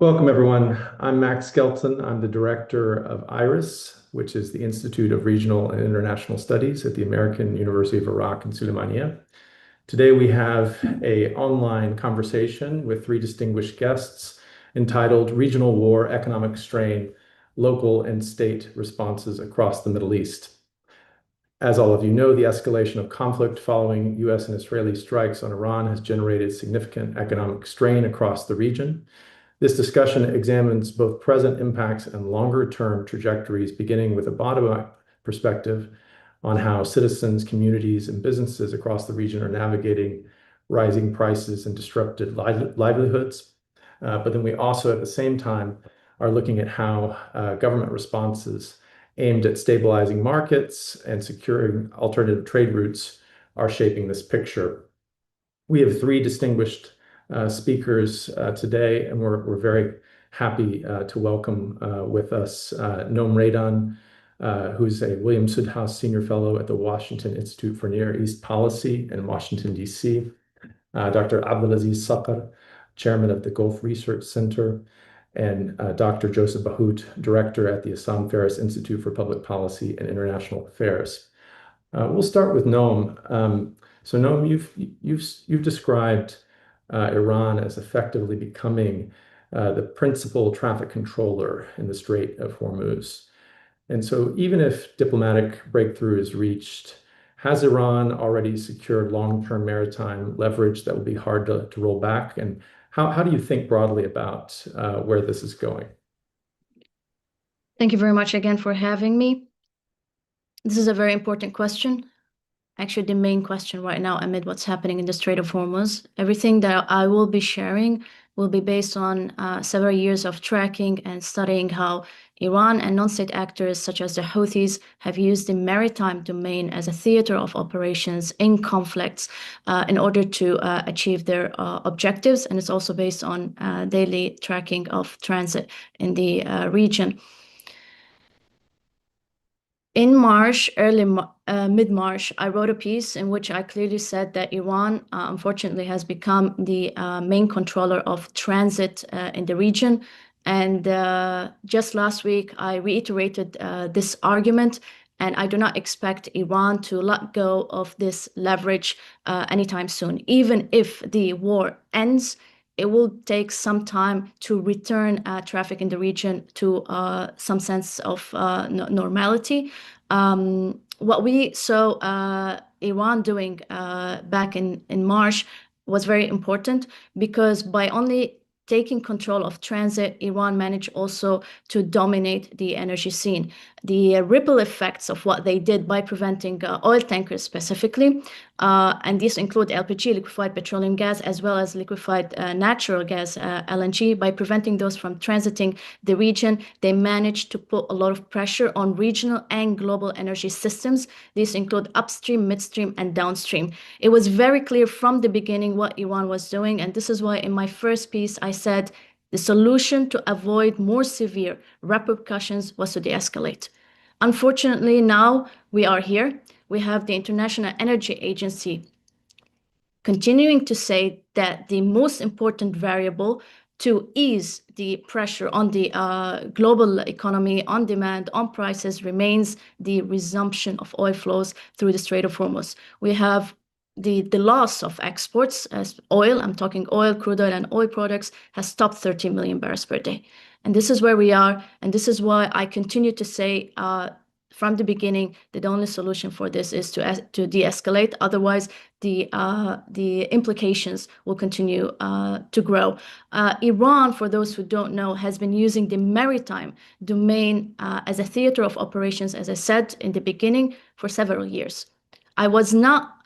Welcome, everyone. I'm Max Skelton. I'm the director of IRIS, which is the Institute of Regional and International Studies at the American University of Iraq in Sulaymaniyah. Today, we have an online conversation with three distinguished guests entitled Regional War, Economic Strain, Local and State Responses Across the Middle East. As all of you know, the escalation of conflict following US and Israeli strikes on Iran has generated significant economic strain across the region. This discussion examines both present impacts and longer-term trajectories, beginning with a bottom-up perspective on how citizens, communities, and businesses across the region are navigating rising prices and disrupted livelihoods. But then we also, at the same time, are looking at how government responses aimed at stabilizing markets and securing alternative trade routes are shaping this picture. We have three distinguished speakers today, and we're very happy to welcome with us Noam Raydan, who's a William Sudhaus Senior Fellow at the Washington Institute for Near East Policy in Washington, D.C., Dr. Abdulaziz Saqr, Chairman of the Gulf Research Center, and Dr. Joseph Bahout, Director at the Assam Ferris Institute for Public Policy and International Affairs. We'll start with Noam. So Noam, you've described Iran as effectively becoming the principal traffic controller in the Strait of Hormuz. And so even if diplomatic breakthrough is reached, has Iran already secured long-term maritime leverage that will be hard to roll back? And how do you think broadly about where this is going? Thank you very much again for having me. This is a very important question. Actually, the main question right now amid what's happening in the Strait of Hormuz. Everything that I will be sharing will be based on several years of tracking and studying how Iran and non-state actors such as the Houthis have used the maritime domain as a theater of operations in conflicts in order to achieve their objectives. And it's also based on daily tracking of transit in the region. In March, mid-March, I wrote a piece in which I clearly said that Iran, unfortunately, has become the main controller of transit in the region. And just last week, I reiterated this argument, and I do not expect Iran to let go of this leverage anytime soon. Even if the war ends, it will take some time to return traffic in the region to some sense of normality. What we saw Iran doing back in March was very important, because by only taking control of transit, Iran managed also to dominate the energy scene. The ripple effects of what they did by preventing oil tankers specifically, and these include LPG, liquefied petroleum gas, as well as liquefied natural gas, LNG. By preventing those from transiting the region, they managed to put a lot of pressure on regional and global energy systems. These include upstream, midstream, and downstream. It was very clear from the beginning what Iran was doing, and this is why in my first piece I said the solution to avoid more severe repercussions was to de-escalate. Unfortunately, now we are here. We have the International Energy Agency continuing to say that the most important variable to ease the pressure on the global economy, on demand, on prices, remains the resumption of oil flows through the Strait of Hormuz. We have the loss of exports as oil, I'm talking oil, crude oil, and oil products, has stopped 30 million barrels per day. And this is where we are, and this is why I continue to say from the beginning that the only solution for this is to de-escalate. Otherwise, the implications will continue to grow. Iran, for those who don't know, has been using the maritime domain as a theater of operations, as I said in the beginning, for several years. I was not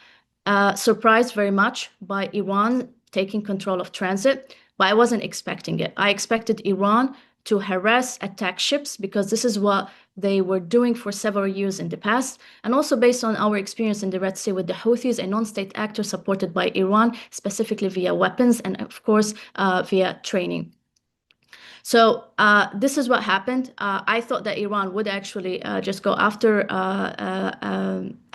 surprised very much by Iran taking control of transit, but I wasn't expecting it. I expected Iran to harass, attack ships, because this is what they were doing for several years in the past, and also based on our experience in the Red Sea with the Houthis, a non-state actor supported by Iran, specifically via weapons and, of course, via training. So this is what happened. I thought that Iran would actually just go after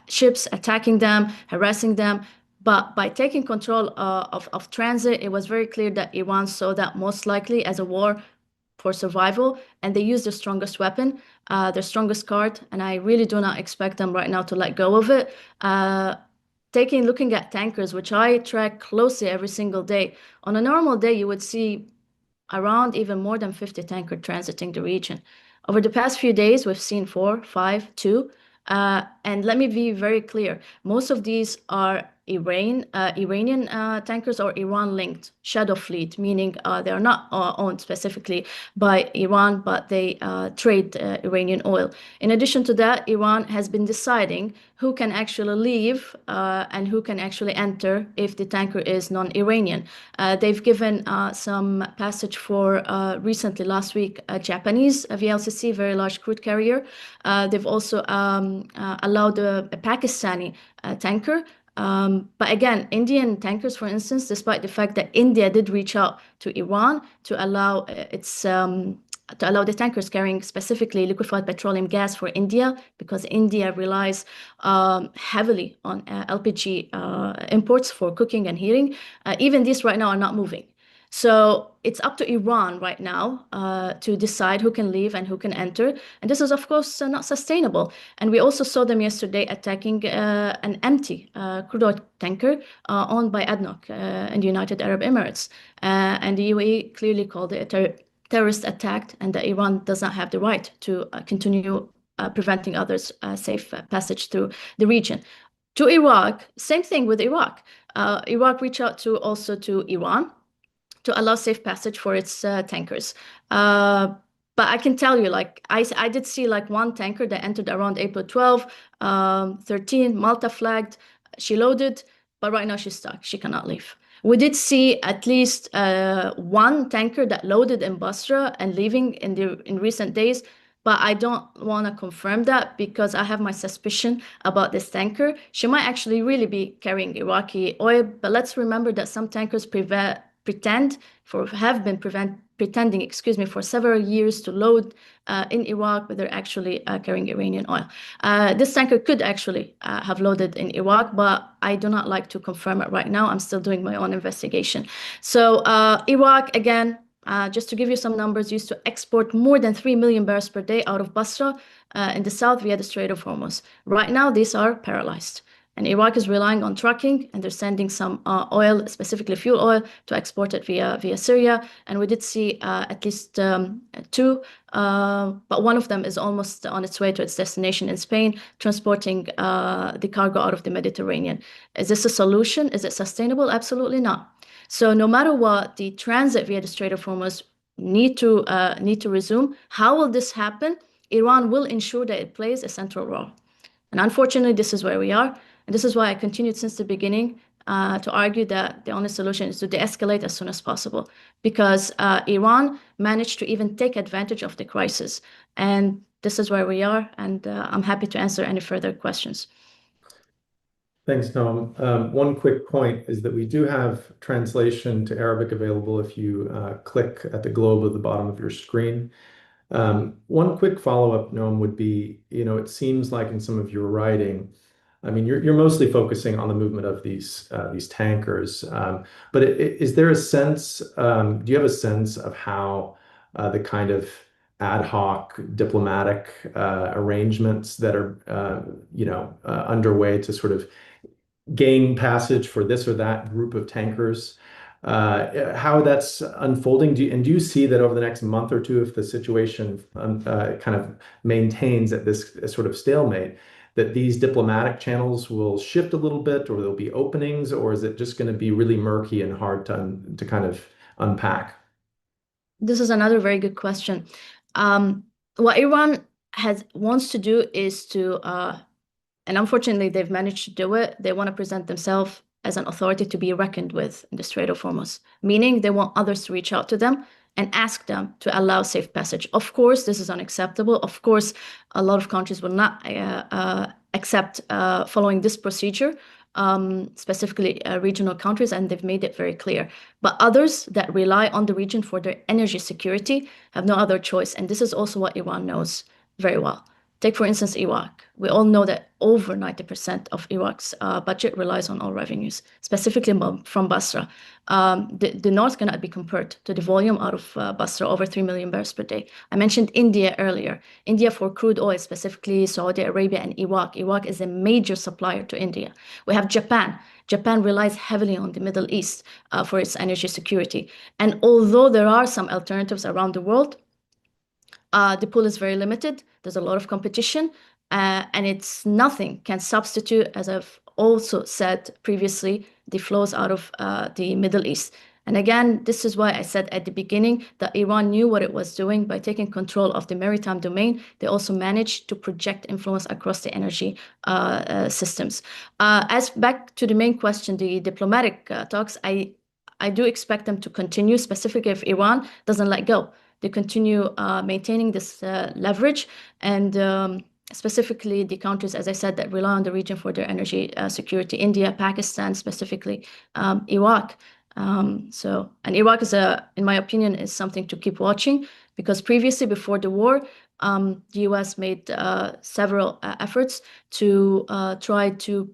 ships, attacking them, harassing them. But by taking control of transit, it was very clear that Iran saw that most likely as a war for survival, and they used their strongest weapon, their strongest card, and I really do not expect them right now to let go of it. Looking at tankers, which I track closely every single day, on a normal day, you would see around even more than 50 tankers transiting the region. Over the past few days, we've seen 4, 5, 2. And let me be very clear. Most of these are Iranian tankers or Iran-linked shadow fleet, meaning they are not owned specifically by Iran, but they trade Iranian oil. In addition to that, Iran has been deciding who can actually leave and who can actually enter if the tanker is non-Iranian. They've given some passage for recently last week a Japanese VLCC, very large crude carrier. They've also allowed a Pakistani tanker. But again, Indian tankers, for instance, despite the fact that India did reach out to Iran to allow the tankers carrying specifically liquefied petroleum gas for India, because India relies heavily on LPG imports for cooking and heating. Even these right now are not moving. So it's up to Iran right now to decide who can leave and who can enter. And this is, of course, not sustainable. And we also saw them yesterday attacking an empty crude oil tanker owned by ADNOC in the United Arab Emirates. And the UAE clearly called it a terrorist attack, and that Iran does not have the right to continue preventing others safe passage through the region. To Iraq, same thing with Iraq. Iraq reached out also to Iran to allow safe passage for its tankers. But I can tell you, like, I did see like one tanker that entered around April 12, 13, Malta flagged. She loaded, but right now she's stuck. She cannot leave. We did see at least one tanker that loaded in Basra and leaving in recent days, but I don't want to confirm that because I have my suspicion about this tanker. She might actually really be carrying Iraqi oil, but let's remember that some tankers have been pretending, for several years to load in Iraq, but they're actually carrying Iranian oil. This tanker could actually have loaded in Iraq, but I do not like to confirm it right now. I'm still doing my own investigation. So Iraq, again, just to give you some numbers, used to export more than 3 million barrels per day out of Basra in the south via the Strait of Hormuz. Right now, these are paralyzed. And Iraq is relying on trucking, and they're sending some oil, specifically fuel oil, to export it via Syria. And we did see at least 2, but one of them is almost on its way to its destination in Spain, transporting the cargo out of the Mediterranean. Is this a solution? Is it sustainable? Absolutely not. So no matter what, the transit via the Strait of Hormuz need to resume. How will this happen? Iran will ensure that it plays a central role. And unfortunately, this is where we are. And this is why I continued since the beginning to argue that the only solution is to de-escalate as soon as possible, because Iran managed to even take advantage of the crisis. And this is where we are, and I'm happy to answer any further questions. Thanks, Noam. One quick point is that we do have translation to Arabic available if you click at the globe at the bottom of your screen. One quick follow-up, Noam, would be, it seems like in some of your writing, I mean, you're mostly focusing on the movement of these tankers, but is there a sense? Do you have a sense of how the kind of ad hoc diplomatic arrangements that are underway to sort of gain passage for this or that group of tankers, how that's unfolding? Do you see that over the next month or two, if the situation kind of maintains at this sort of stalemate, that these diplomatic channels will shift a little bit, or there'll be openings, or is it just going to be really murky and hard to kind of unpack? This is another very good question. What Iran wants to do is to, and unfortunately they've managed to do it, they want to present themselves as an authority to be reckoned with in the Strait of Hormuz, meaning they want others to reach out to them and ask them to allow safe passage. Of course, this is unacceptable. Of course, a lot of countries will not accept following this procedure, specifically regional countries, and they've made it very clear. But others that rely on the region for their energy security have no other choice. And this is also what Iran knows very well. Take, for instance, Iraq. We all know that over 90% of Iraq's budget relies on oil revenues, specifically from Basra. The north cannot be compared to the volume out of Basra, over 3 million barrels per day. I mentioned India earlier. India for crude oil, specifically Saudi Arabia and Iraq. Iraq is a major supplier to India. We have Japan. Japan relies heavily on the Middle East for its energy security. And although there are some alternatives around the world, the pool is very limited. There's a lot of competition, and it's nothing can substitute, as I've also said previously, the flows out of the Middle East. And again, this is why I said at the beginning that Iran knew what it was doing by taking control of the maritime domain. They also managed to project influence across the energy systems. As back to the main question, the diplomatic talks, I do expect them to continue, specifically if Iran doesn't let go. They continue maintaining this leverage, and specifically the countries, as I said, that rely on the region for their energy security: India, Pakistan, specifically Iraq. And Iraq is in my opinion, is something to keep watching, because previously, before the war, the US made several efforts to try to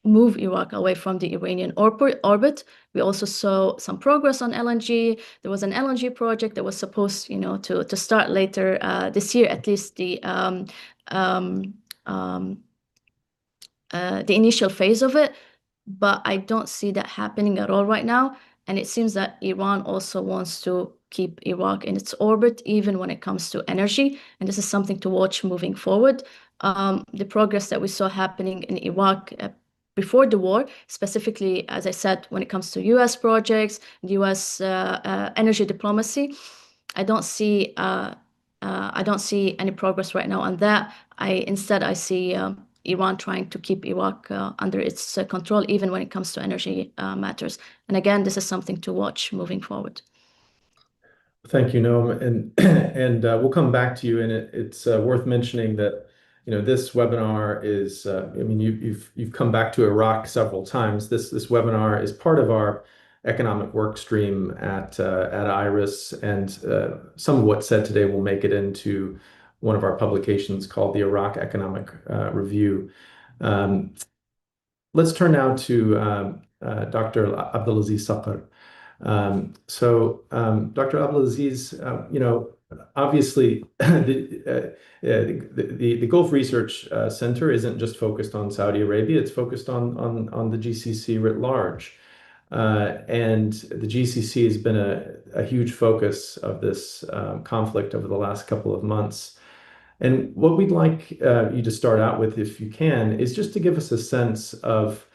move Iraq away from the Iranian orbit. We also saw some progress on LNG. There was an LNG project that was supposed, to start later this year, at least the initial phase of it. But I don't see that happening at all right now. And it seems that Iran also wants to keep Iraq in its orbit, even when it comes to energy. And this is something to watch moving forward. The progress that we saw happening in Iraq before the war, specifically, as I said, when it comes to US projects, US energy diplomacy, I don't see any progress right now on that. Instead, I see Iran trying to keep Iraq under its control, even when it comes to energy matters. And again, this is something to watch moving forward. Thank you, Noam. And we'll come back to you. And it's worth mentioning that this webinar is, you've come back to Iraq several times. This webinar is part of our economic work stream at IRIS, and some of what's said today will make it into one of our publications called the Iraq Economic Review. Let's turn now to Dr. Abdulaziz Saqr. Dr. Abdulaziz, obviously, the Gulf Research Center isn't just focused on Saudi Arabia, it's focused on the GCC writ large. And the GCC has been a huge focus of this conflict over the last couple of months. And what we'd like you to start out with, if you can, is just to give us a sense of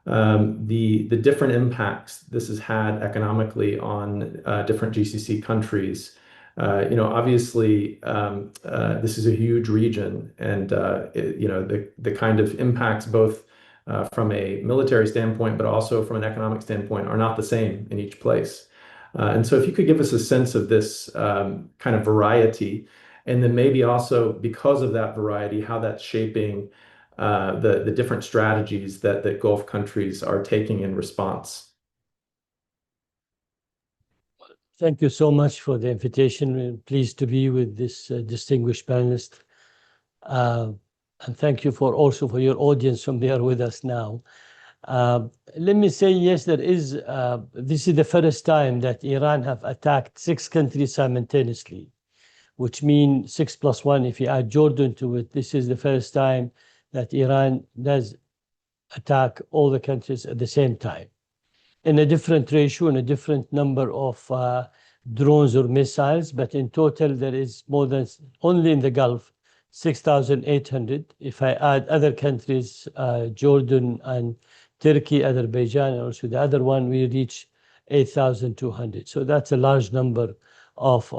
the different impacts this has had economically on different GCC countries. Obviously, this is a huge region, and the kind of impacts, both from a military standpoint, but also from an economic standpoint, are not the same in each place. And so if you could give us a sense of this kind of variety, and then maybe also, because of that variety, how that's shaping the different strategies that the Gulf countries are taking in response. Thank you so much for the invitation. We're pleased to be with this distinguished panelist. And thank you also for your audience from there with us now. Let me say, yes, this is the first time that Iran have attacked 6 countries simultaneously, which means 6 + 1. If you add Jordan to it, this is the first time that Iran does attack all the countries at the same time, in a different ratio and a different number of drones or missiles. But in total, there is more than, only in the Gulf, 6,800. If I add other countries, Jordan and Turkey, Azerbaijan, and also the other one, we reach 8,200. So that's a large number of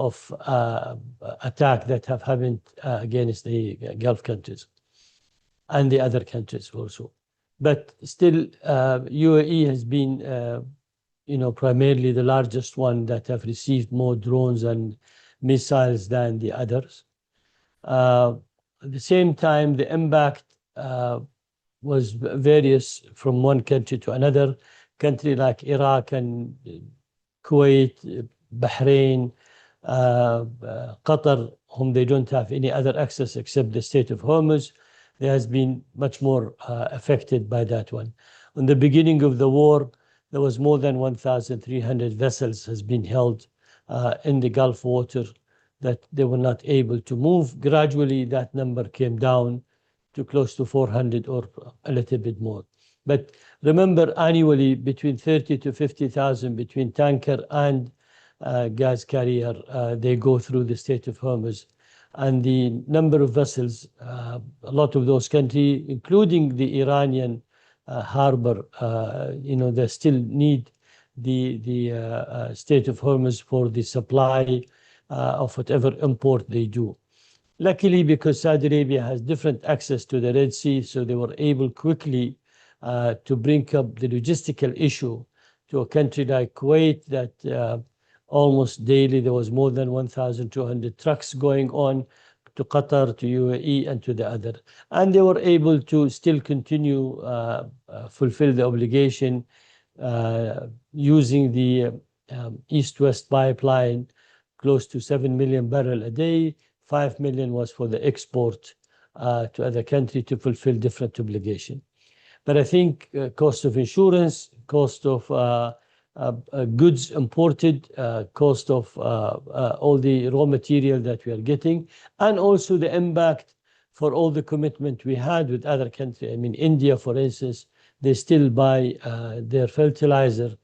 attack that have happened against the Gulf countries and the other countries also. But still, UAE has been, primarily the largest one that have received more drones and missiles than the others. At the same time, the impact was various from one country to another. Country like Iraq and Kuwait, Bahrain, Qatar, whom they don't have any other access except the Strait of Hormuz, they has been much more affected by that one. In the beginning of the war, there was more than 1,300 vessels has been held in the Gulf water that they were not able to move. Gradually, that number came down to close to 400 or a little bit more. But remember, annually, between 30 to 50,000 between tanker and gas carrier, they go through the Strait of Hormuz. And the number of vessels, a lot of those countries, including the Iranian harbor, they still need the Strait of Hormuz for the supply of whatever import they do. Luckily, because Saudi Arabia has different access to the Red Sea, so they were able quickly to bring up the logistical issue to a country like Kuwait that almost daily there was more than 1,200 trucks going on to Qatar, to UAE, and to the other. And they were able to still continue fulfill the obligation using the East-West pipeline, close to 7 million barrels a day. 5 million was for the export to other countries to fulfill different obligation. But I think cost of insurance, cost of goods imported, cost of all the raw material that we are getting, and also the impact for all the commitment we had with other countries. I mean, India, for instance, they still buy their fertilizer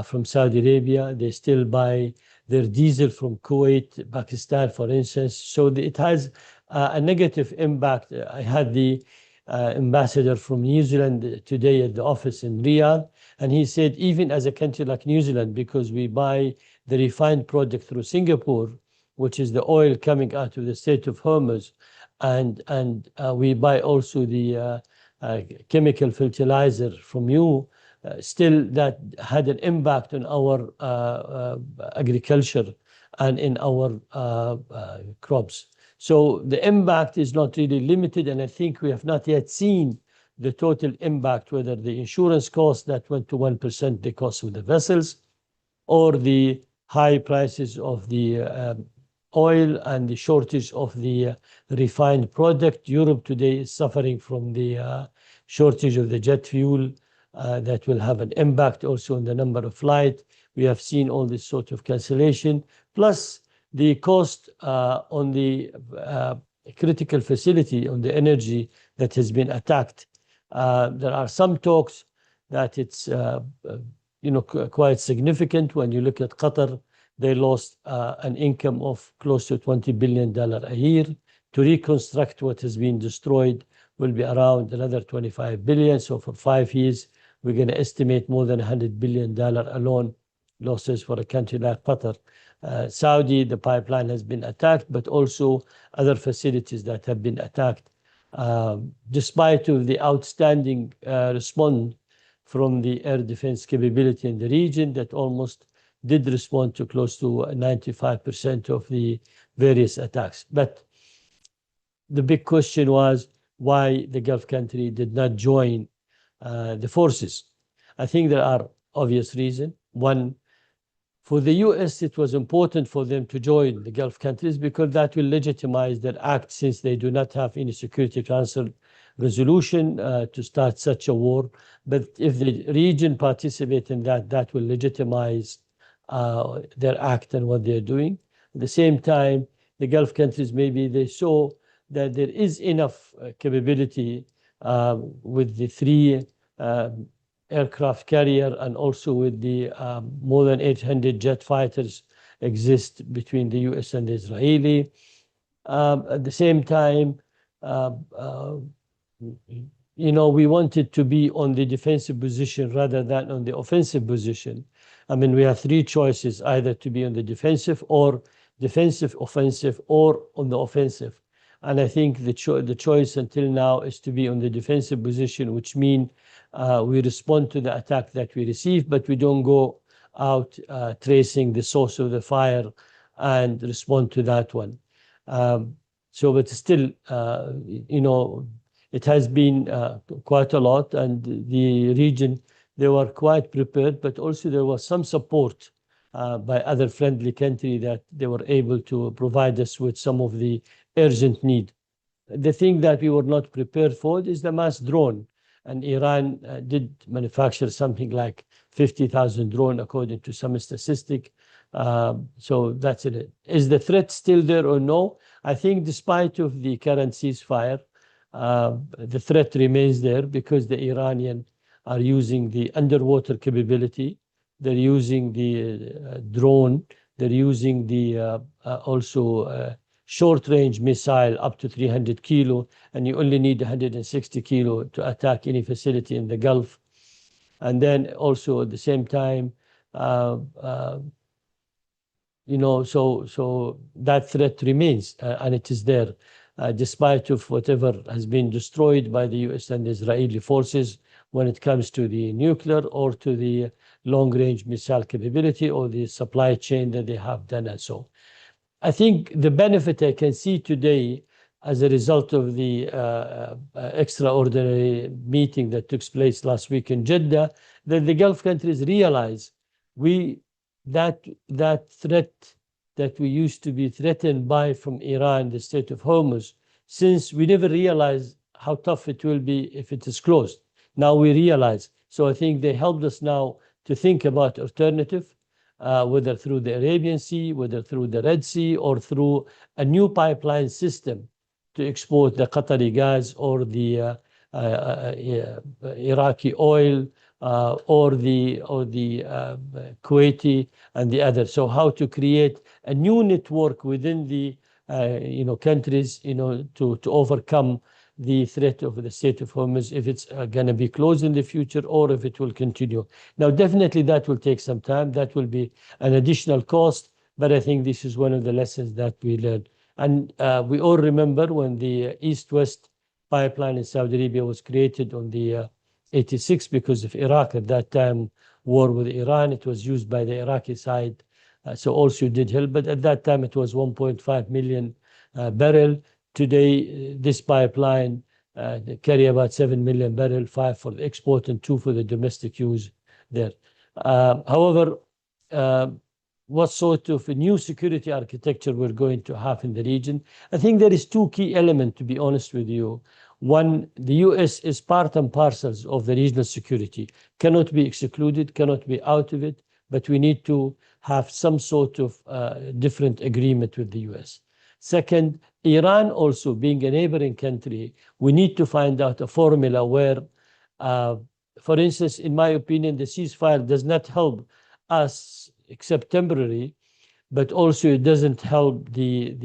from Saudi Arabia. They still buy their diesel from Kuwait, Pakistan, for instance. So it has a negative impact. I had the ambassador from New Zealand today at the office in Riyadh, and he said even as a country like New Zealand, because we buy the refined product through Singapore, which is the oil coming out of the Strait of Hormuz, and we buy also the chemical fertilizer from you, still that had an impact on our agriculture and in our crops. So the impact is not really limited, and I think we have not yet seen the total impact, whether the insurance cost that went to 1%, the cost of the vessels, or the high prices of the oil and the shortage of the refined product. Europe today is suffering from the shortage of the jet fuel that will have an impact also on the number of flights. We have seen all this sort of cancellation, plus the cost on the critical facility, on the energy that has been attacked. There are some talks that it's quite significant. When you look at Qatar, they lost an income of close to $20 billion a year. To reconstruct what has been destroyed will be around another 25 billion. So for 5 years, we're going to estimate more than $100 billion alone losses for a country like Qatar. Saudi, the pipeline has been attacked, but also other facilities that have been attacked. Despite of the outstanding response from the air defense capability in the region that almost did respond to close to 95% of the various attacks. But the big question was why the Gulf country did not join the forces. I think there are obvious reasons. One, for the US, it was important for them to join the Gulf countries because that will legitimize their act, since they do not have any Security Council resolution to start such a war. But if the region participates in that, that will legitimize their act and what they're doing. At the same time, the Gulf countries, maybe they saw that there is enough capability with the 3 aircraft carrier and also with the more than 800 jet fighters exist between the US and the Israeli. At the same time, we wanted to be on the defensive position rather than on the offensive position. I mean, we have 3 choices, either to be on the defensive, offensive, or on the offensive. And I think the choice until now is to be on the defensive position, which means we respond to the attack that we receive, but we don't go out tracing the source of the fire and respond to that one. But still, it has been quite a lot, and the region, they were quite prepared, but also there was some support by other friendly country that they were able to provide us with some of the urgent need. The thing that we were not prepared for is the mass drone. And Iran did manufacture something like 50,000 drones, according to some statistic. So that's it. Is the threat still there or no? I think despite of the current ceasefire, the threat remains there because the Iranians are using the underwater capability. They're using the drone. They're using the also short-range missile up to 300 kilo, and you only need 160 kilo to attack any facility in the Gulf. And then also at the same time, you know, so that threat remains, and it is there, despite of whatever has been destroyed by the US and Israeli forces when it comes to the nuclear or to the long-range missile capability or the supply chain that they have done and so. I think the benefit I can see today as a result of the extraordinary meeting that took place last week in Jeddah, that the Gulf countries realize that threat that we used to be threatened by from Iran, the Strait of Hormuz, since we never realized how tough it will be if it is closed. Now we realize. So I think they helped us now to think about alternative, whether through the Arabian Sea, whether through the Red Sea, or through a new pipeline system to export the Qatari gas or the Iraqi oil, or the Kuwaiti and the others. So how to create a new network within the countries, to overcome the threat of the Strait of Hormuz, if it's going to be closed in the future or if it will continue. Now, definitely that will take some time. That will be an additional cost, but I think this is one of the lessons that we learned. And we all remember when the East-West pipeline in Saudi Arabia was created on the 86 because of Iraq at that time, war with Iran. It was used by the Iraqi side, so also did help. But at that time, it was 1.5 million barrel. Today, this pipeline carry about 7 million barrel, 5 for the export and 2 for the domestic use there. However, what sort of a new security architecture we're going to have in the region? I think there is 2 key elements, to be honest with you. One, the US is part and parcels of the regional security, cannot be excluded, cannot be out of it, but we need to have some sort of different agreement with the US. Second, Iran also being a neighboring country, we need to find out a formula where, for instance, in my opinion, the ceasefire does not help us except temporary, but also it doesn't help the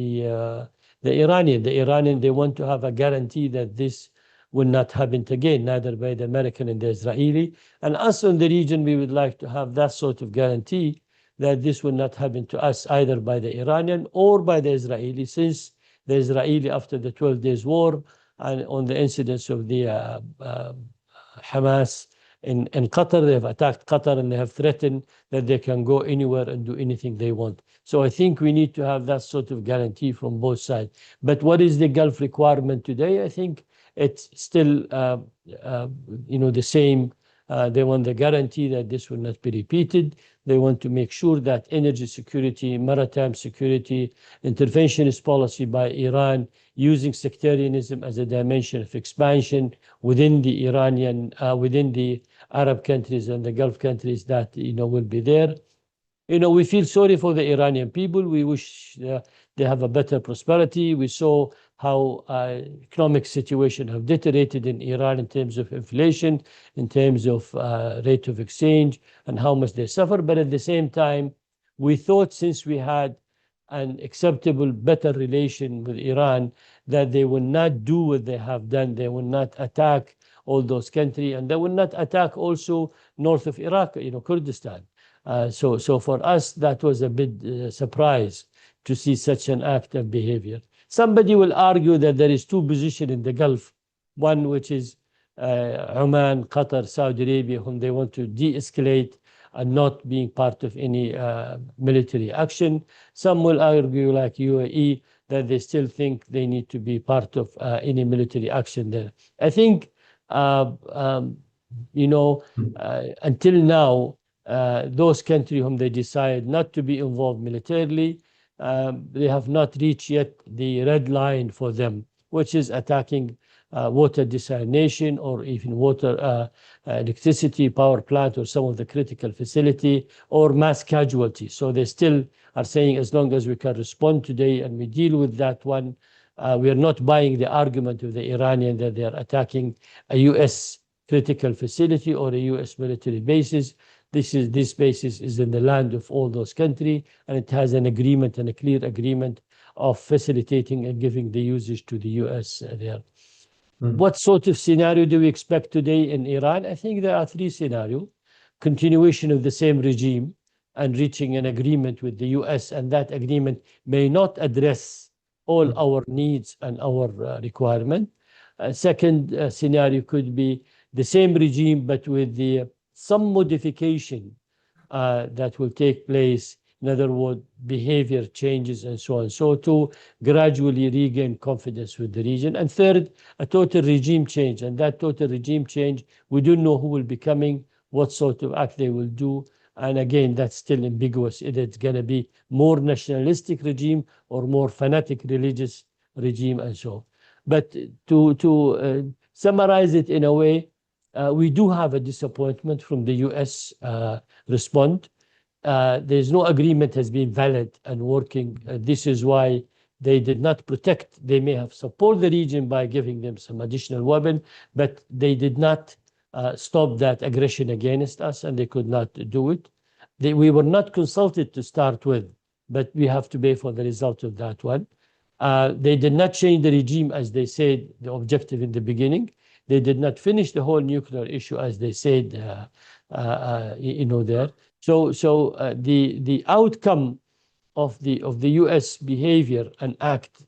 Iranian. The Iranian, they want to have a guarantee that this will not happen again, neither by the American and the Israeli. And us in the region, we would like to have that sort of guarantee that this will not happen to us either by the Iranian or by the Israeli, since the Israeli, after the 12 days war and on the incidents of the Hamas in Qatar, they have attacked Qatar and they have threatened that they can go anywhere and do anything they want. So I think we need to have that sort of guarantee from both sides. But what is the Gulf requirement today? I think it's still, the same. They want the guarantee that this will not be repeated. They want to make sure that energy security, maritime security, interventionist policy by Iran, using sectarianism as a dimension of expansion within the Iranian, within the Arab countries and the Gulf countries, that will be there. We feel sorry for the Iranian people. We wish they have a better prosperity. We saw how economic situation have deteriorated in Iran in terms of inflation, in terms of rate of exchange, and how much they suffer. But at the same time, we thought since we had an acceptable, better relation with Iran, that they will not do what they have done. They will not attack all those countries, and they will not attack also north of Iraq, Kurdistan. So for us, that was a bit surprise to see such an act of behavior. Somebody will argue that there is 2 positions in the Gulf, one which is Oman, Qatar, Saudi Arabia, whom they want to de-escalate and not being part of any military action. Some will argue, like UAE, that they still think they need to be part of any military action there. I think, until now, those countries whom they decide not to be involved militarily, they have not reached yet the red line for them, which is attacking water desalination or even water electricity power plant or some of the critical facility or mass casualty. So they still are saying as long as we can respond today and we deal with that one, we are not buying the argument of the Iranian that they are attacking a U.S. critical facility or a U.S. military bases. This basis is in the land of all those countries, and it has an agreement and a clear agreement of facilitating and giving the usage to the U.S. there. What sort of scenario do we expect today in Iran? I think there are three scenarios. Continuation of the same regime and reaching an agreement with the U.S., and that agreement may not address all our needs and our requirement. Second scenario could be the same regime, but with some modification that will take place. In other words, behavior changes and so on. So to gradually regain confidence with the region. And third, a total regime change. And that total regime change, we don't know who will be coming, what sort of act they will do. And again, that's still ambiguous. Either it's going to be more nationalistic regime or more fanatic religious regime and so on. But to summarize it in a way, we do have a disappointment from the U.S. Response. There's no agreement has been valid and working. This is why they did not protect. They may have supported the region by giving them some additional weapon, but they did not stop that aggression against us, and they could not do it. We were not consulted to start with, but we have to pay for the result of that one. They did not change the regime as they said, the objective in the beginning. They did not finish the whole nuclear issue as they said, there. So the outcome of the U.S. behavior and act,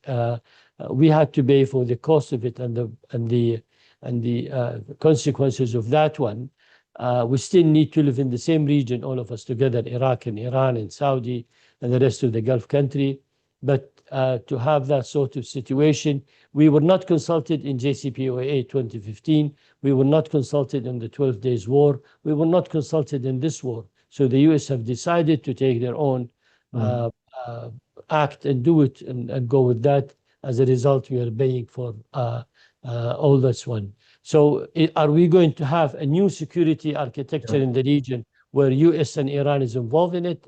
we had to pay for the cost of it and the consequences of that one. We still need to live in the same region, all of us together, Iraq and Iran and Saudi and the rest of the Gulf country. But to have that sort of situation, we were not consulted in JCPOA 2015. We were not consulted in the 12 Days War. We were not consulted in this war. So the U.S. have decided to take their own act and do it and go with that. As a result, we are paying for all this one. So are we going to have a new security architecture in the region where U.S. and Iran is involved in it?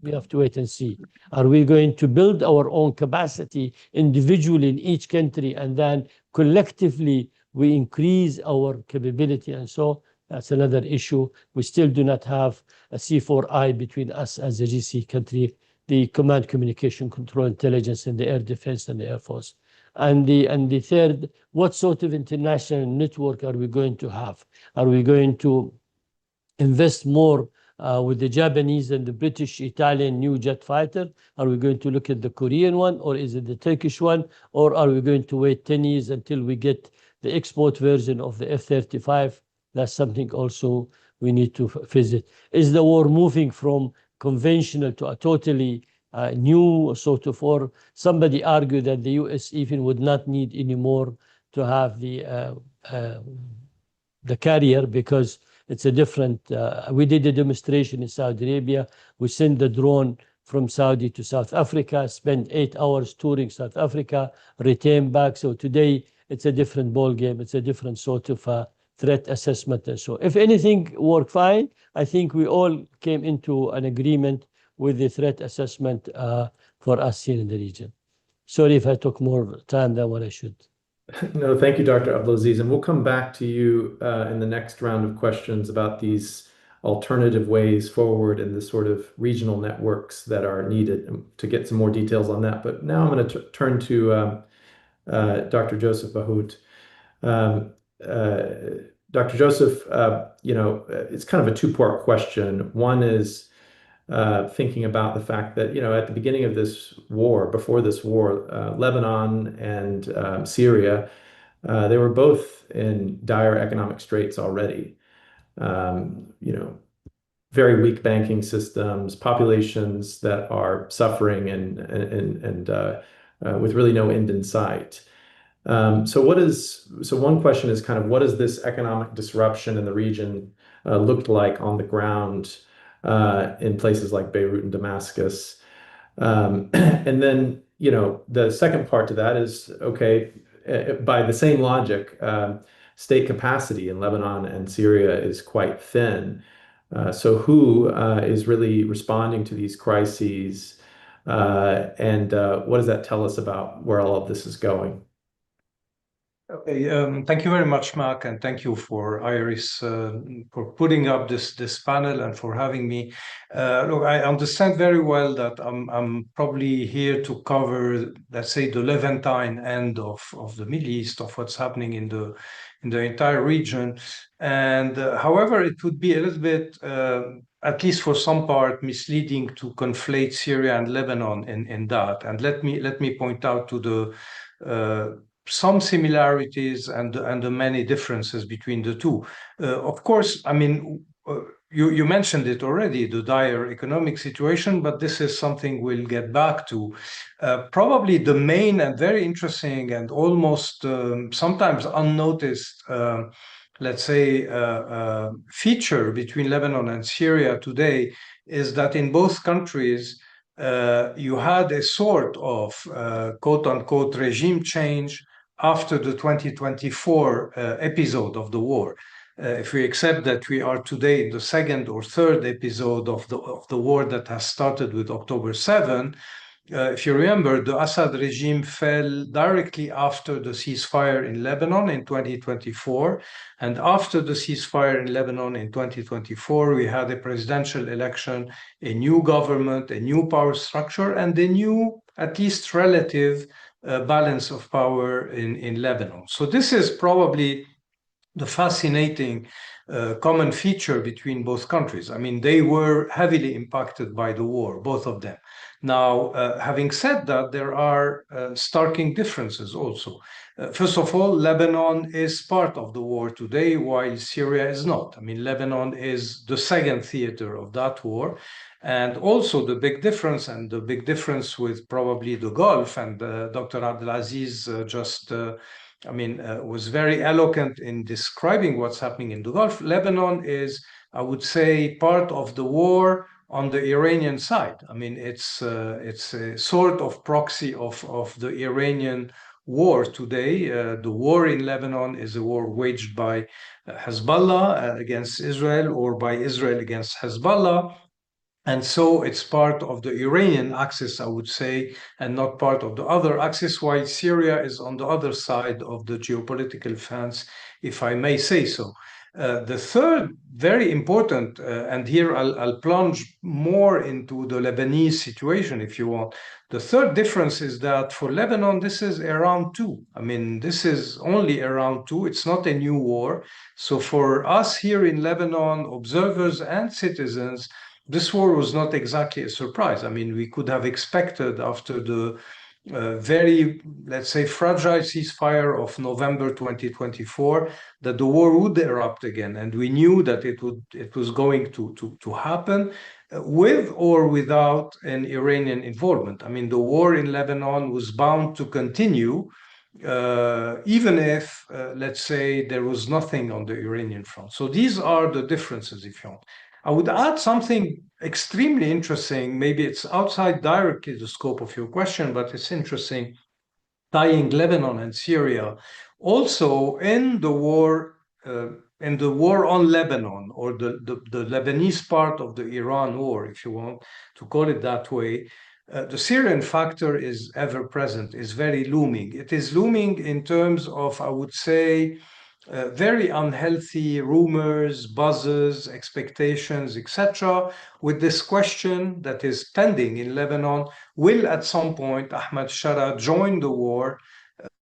We have to wait and see. Are we going to build our own capacity individually in each country and then collectively we increase our capability? And so that's another issue. We still do not have a C4I between us as a GC country, the Command Communication Control Intelligence and the Air Defense and the Air Force. And the third, what sort of international network are we going to have? Are we going to invest more with the Japanese and the British, Italian new jet fighter? Are we going to look at the Korean one, or is it the Turkish one? Or are we going to wait 10 years until we get the export version of the F-35? That's something also we need to visit. Is the war moving from conventional to a totally new sort of war? Somebody argued that the U.S. even would not need anymore to have the carrier because it's a different, we did a demonstration in Saudi Arabia. We sent the drone from Saudi to South Africa, spent 8 hours touring South Africa, returned back. So today it's a different ball game. It's a different sort of threat assessment. And so if anything worked fine, I think we all came into an agreement with the threat assessment for us here in the region. Sorry if I took more time than what I should. No, thank you, Dr. Abdulaziz. And we'll come back to you in the next round of questions about these alternative ways forward and the sort of regional networks that are needed to get some more details on that. But now I'm going to turn to Dr. Joseph Bahout. Dr. Joseph, it's kind of a two-part question. One is thinking about the fact that, at the beginning of this war, before this war, Lebanon and Syria, they were both in dire economic straits already. Very weak banking systems, populations that are suffering and with really no end in sight. So one question is kind of what does this economic disruption in the region looked like on the ground in places like Beirut and Damascus. And then, the second part to that is, okay, by the same logic, state capacity in Lebanon and Syria is quite thin. So who is really responding to these crises? And what does that tell us about where all of this is going? Okay, thank you very much, Mark, and thank you for Iris for putting up this panel and for having me. Look, I understand very well that I'm probably here to cover, let's say, the Levantine end of the Middle East, of what's happening in the entire region. And however, it would be a little bit, at least for some part, misleading to conflate Syria and Lebanon in that. And let me point out to the some similarities and the many differences between the two. Of course, I mean, you mentioned it already, the dire economic situation, but this is something we'll get back to. Probably the main and very interesting and almost sometimes unnoticed, let's say, feature between Lebanon and Syria today is that in both countries, you had a sort of quote unquote regime change after the 2024 episode of the war. If we accept that we are today in the second or third episode of the war that has started with October 7, if you remember, the Assad regime fell directly after the ceasefire in Lebanon in 2024. And after the ceasefire in Lebanon in 2024, we had a presidential election, a new government, a new power structure, and a new, at least relative, balance of power in Lebanon. So this is probably the fascinating common feature between both countries. I mean, they were heavily impacted by the war, both of them. Now, having said that, there are starking differences also. First of all, Lebanon is part of the war today, while Syria is not. I mean, Lebanon is the second theater of that war. And also the big difference with probably the Gulf, and Dr. Abdelaziz just was very eloquent in describing what's happening in the Gulf. Lebanon is, I would say, part of the war on the Iranian side. I mean, it's a sort of proxy of the Iranian war today. The war in Lebanon is a war waged by Hezbollah against Israel, or by Israel against Hezbollah. And so it's part of the Iranian axis, I would say, and not part of the other axis, while Syria is on the other side of the geopolitical fence, if I may say so. The third, very important, and here I'll plunge more into the Lebanese situation, if you want. The third difference is that for Lebanon, this is a round two. I mean, this is only a round two. It's not a new war. So for us here in Lebanon, observers and citizens, this war was not exactly a surprise. I mean, we could have expected after the very, let's say, fragile ceasefire of November 2024 that the war would erupt again. And we knew that it was going to happen with or without an Iranian involvement. I mean, the war in Lebanon was bound to continue, even if, let's say, there was nothing on the Iranian front. So these are the differences, if you want. I would add something extremely interesting. Maybe it's outside directly the scope of your question, but it's interesting, tying Lebanon and Syria. Also, in the war on Lebanon, or the Lebanese part of the Iran war, if you want to call it that way, the Syrian factor is ever present, is very looming. It is looming in terms of, I would say, very unhealthy rumors, buzzes, expectations, etc., with this question that is pending in Lebanon: will at some point Ahmad Shara join the war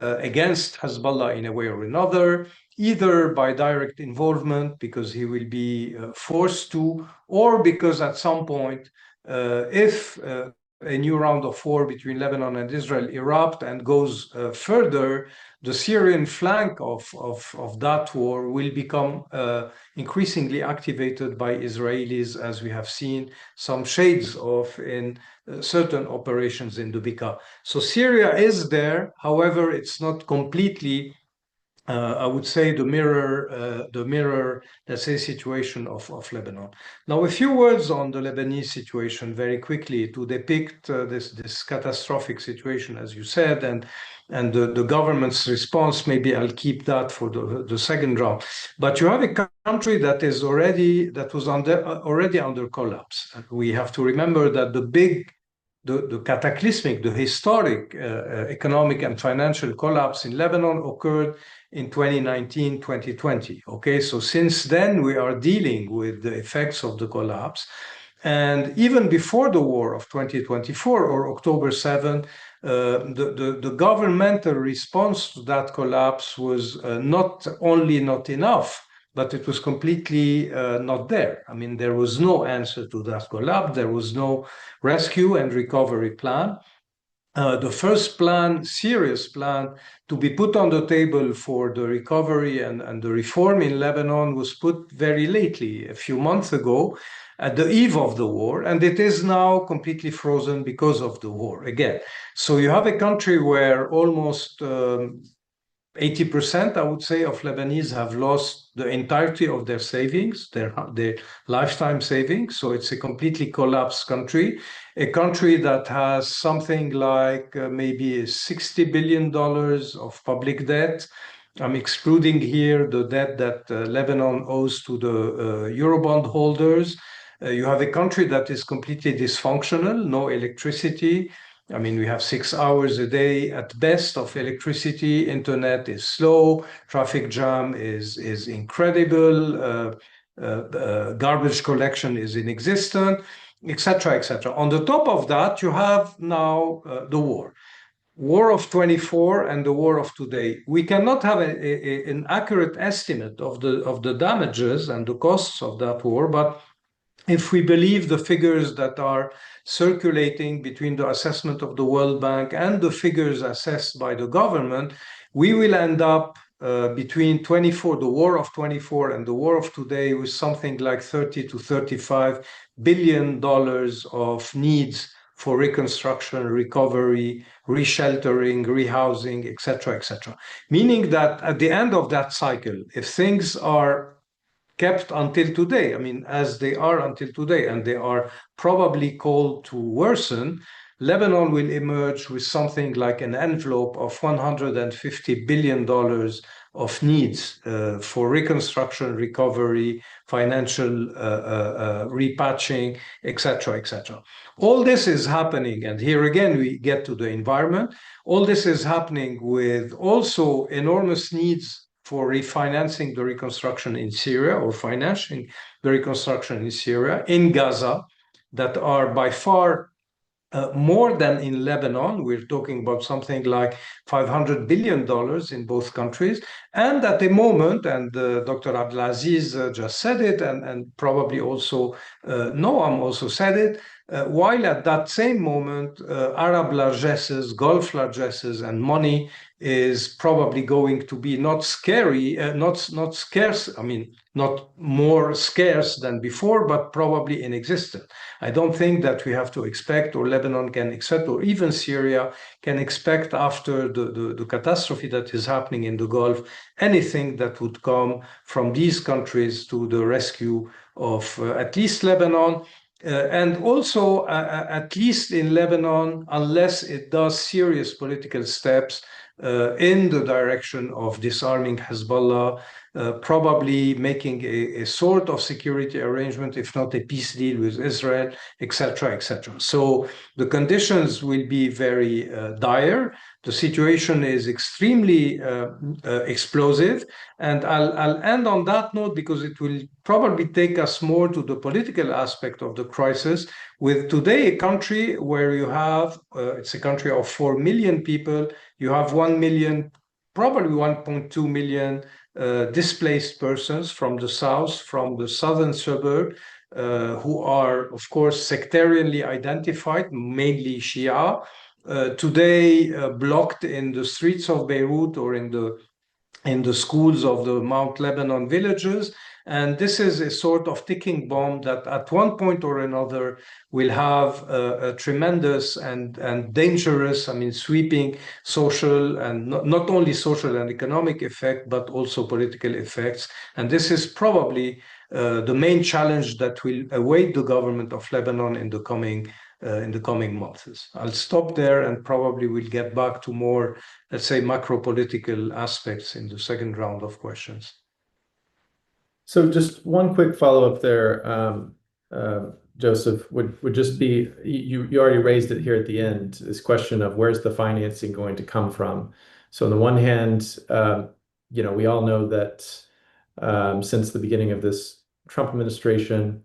against Hezbollah in a way or another, either by direct involvement because he will be forced to, or because at some point, if a new round of war between Lebanon and Israel erupt and goes further, the Syrian flank of that war will become increasingly activated by Israelis, as we have seen some shades of in certain operations in the Bekaa. So Syria is there, however, it's not completely I would say the mirror, let's say, situation of Lebanon. Now, a few words on the Lebanese situation very quickly to depict this catastrophic situation, as you said, and the government's response. Maybe I'll keep that for the second round. But you have a country that was already under collapse. And we have to remember that the cataclysmic, the historic economic and financial collapse in Lebanon occurred in 2019, 2020. Okay, so since then we are dealing with the effects of the collapse. And even before the war of 2024 or October 7, the governmental response to that collapse was not only not enough, but it was completely not there. I mean, there was no answer to that collapse. There was no rescue and recovery plan. The first plan, serious plan, to be put on the table for the recovery and the reform in Lebanon was put very lately, a few months ago, at the eve of the war, and it is now completely frozen because of the war again. So you have a country where almost 80%, I would say, of Lebanese have lost the entirety of their savings, their lifetime savings. So it's a completely collapsed country, a country that has something like maybe $60 billion of public debt. I'm excluding here the debt that Lebanon owes to the Eurobond holders. You have a country that is completely dysfunctional, no electricity. I mean, we have 6 hours a day at best of electricity. Internet is slow. Traffic jam is incredible. Garbage collection is inexistent, etc., etc. On the top of that, you have now the war of 24 and the war of today. We cannot have an accurate estimate of the damages and the costs of that war, but if we believe the figures that are circulating between the assessment of the World Bank and the figures assessed by the government, we will end up between the war of 24 and the war of today with something like 30 to 35 billion dollars of needs for reconstruction, recovery, resheltering, rehousing, etc., etc. Meaning that at the end of that cycle, if things are kept until today, I mean, as they are until today, and they are probably called to worsen, Lebanon will emerge with something like an envelope of $150 billion of needs for reconstruction, recovery, financial repatching, etc., etc. All this is happening, and here again we get to the environment. All this is happening with also enormous needs for refinancing the reconstruction in Syria or financing the reconstruction in Syria, in Gaza, that are by far more than in Lebanon. We're talking about something like $500 billion in both countries. And at the moment, and Dr. Abdelaziz just said it, and probably also Noam also said it, while at that same moment, Arab largesses, Gulf largesses, and money is probably going to be not scarce, I mean, not more scarce than before, but probably inexistent. I don't think that we have to expect, or Lebanon can expect, or even Syria can expect after the catastrophe that is happening in the Gulf, anything that would come from these countries to the rescue of at least Lebanon. And also, at least in Lebanon, unless it does serious political steps in the direction of disarming Hezbollah, probably making a sort of security arrangement, if not a peace deal with Israel, etc., etc. So the conditions will be very dire. The situation is extremely explosive. And I'll end on that note because it will probably take us more to the political aspect of the crisis. With today a country where you have, it's a country of 4 million people, you have 1 million, probably 1.2 million displaced persons from the south, from the southern suburb, who are, of course, sectarianly identified, mainly Shia, today blocked in the streets of Beirut or in the schools of the Mount Lebanon villages, And this is a sort of ticking bomb that at one point or another will have a tremendous and dangerous, I mean, sweeping social and not only social and economic effect, but also political effects. And this is probably the main challenge that will await the government of Lebanon in the coming months. I'll stop there and probably we'll get back to more, let's say, macro-political aspects in the second round of questions. So just one quick follow-up there, Joseph, would just be, you already raised it here at the end, this question of where's the financing going to come from? So on the one hand, we all know that since the beginning of this Trump administration,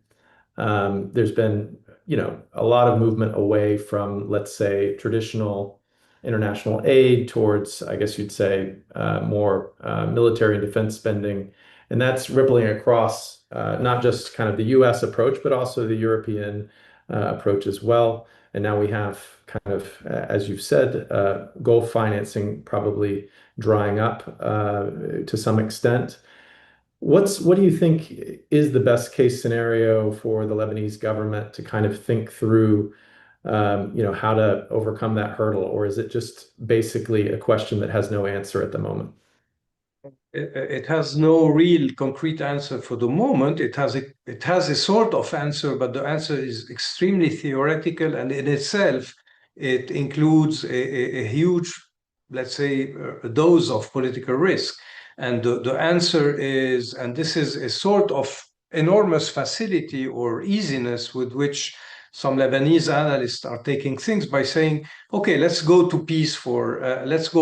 there's been, a lot of movement away from, let's say, traditional international aid towards, I guess you'd say, more military and defense spending. And that's rippling across not just kind of the US approach, but also the European approach as well. And now we have kind of, as you've said, Gulf financing probably drying up to some extent. What do you think is the best case scenario for the Lebanese government to kind of think through, how to overcome that hurdle? Or is it just basically a question that has no answer at the moment? It has no real concrete answer for the moment. It has a sort of answer, but the answer is extremely theoretical, and in itself, it includes a huge, let's say, dose of political risk. And the answer is, and this is a sort of enormous facility or easiness with which some Lebanese analysts are taking things by saying, okay, let's go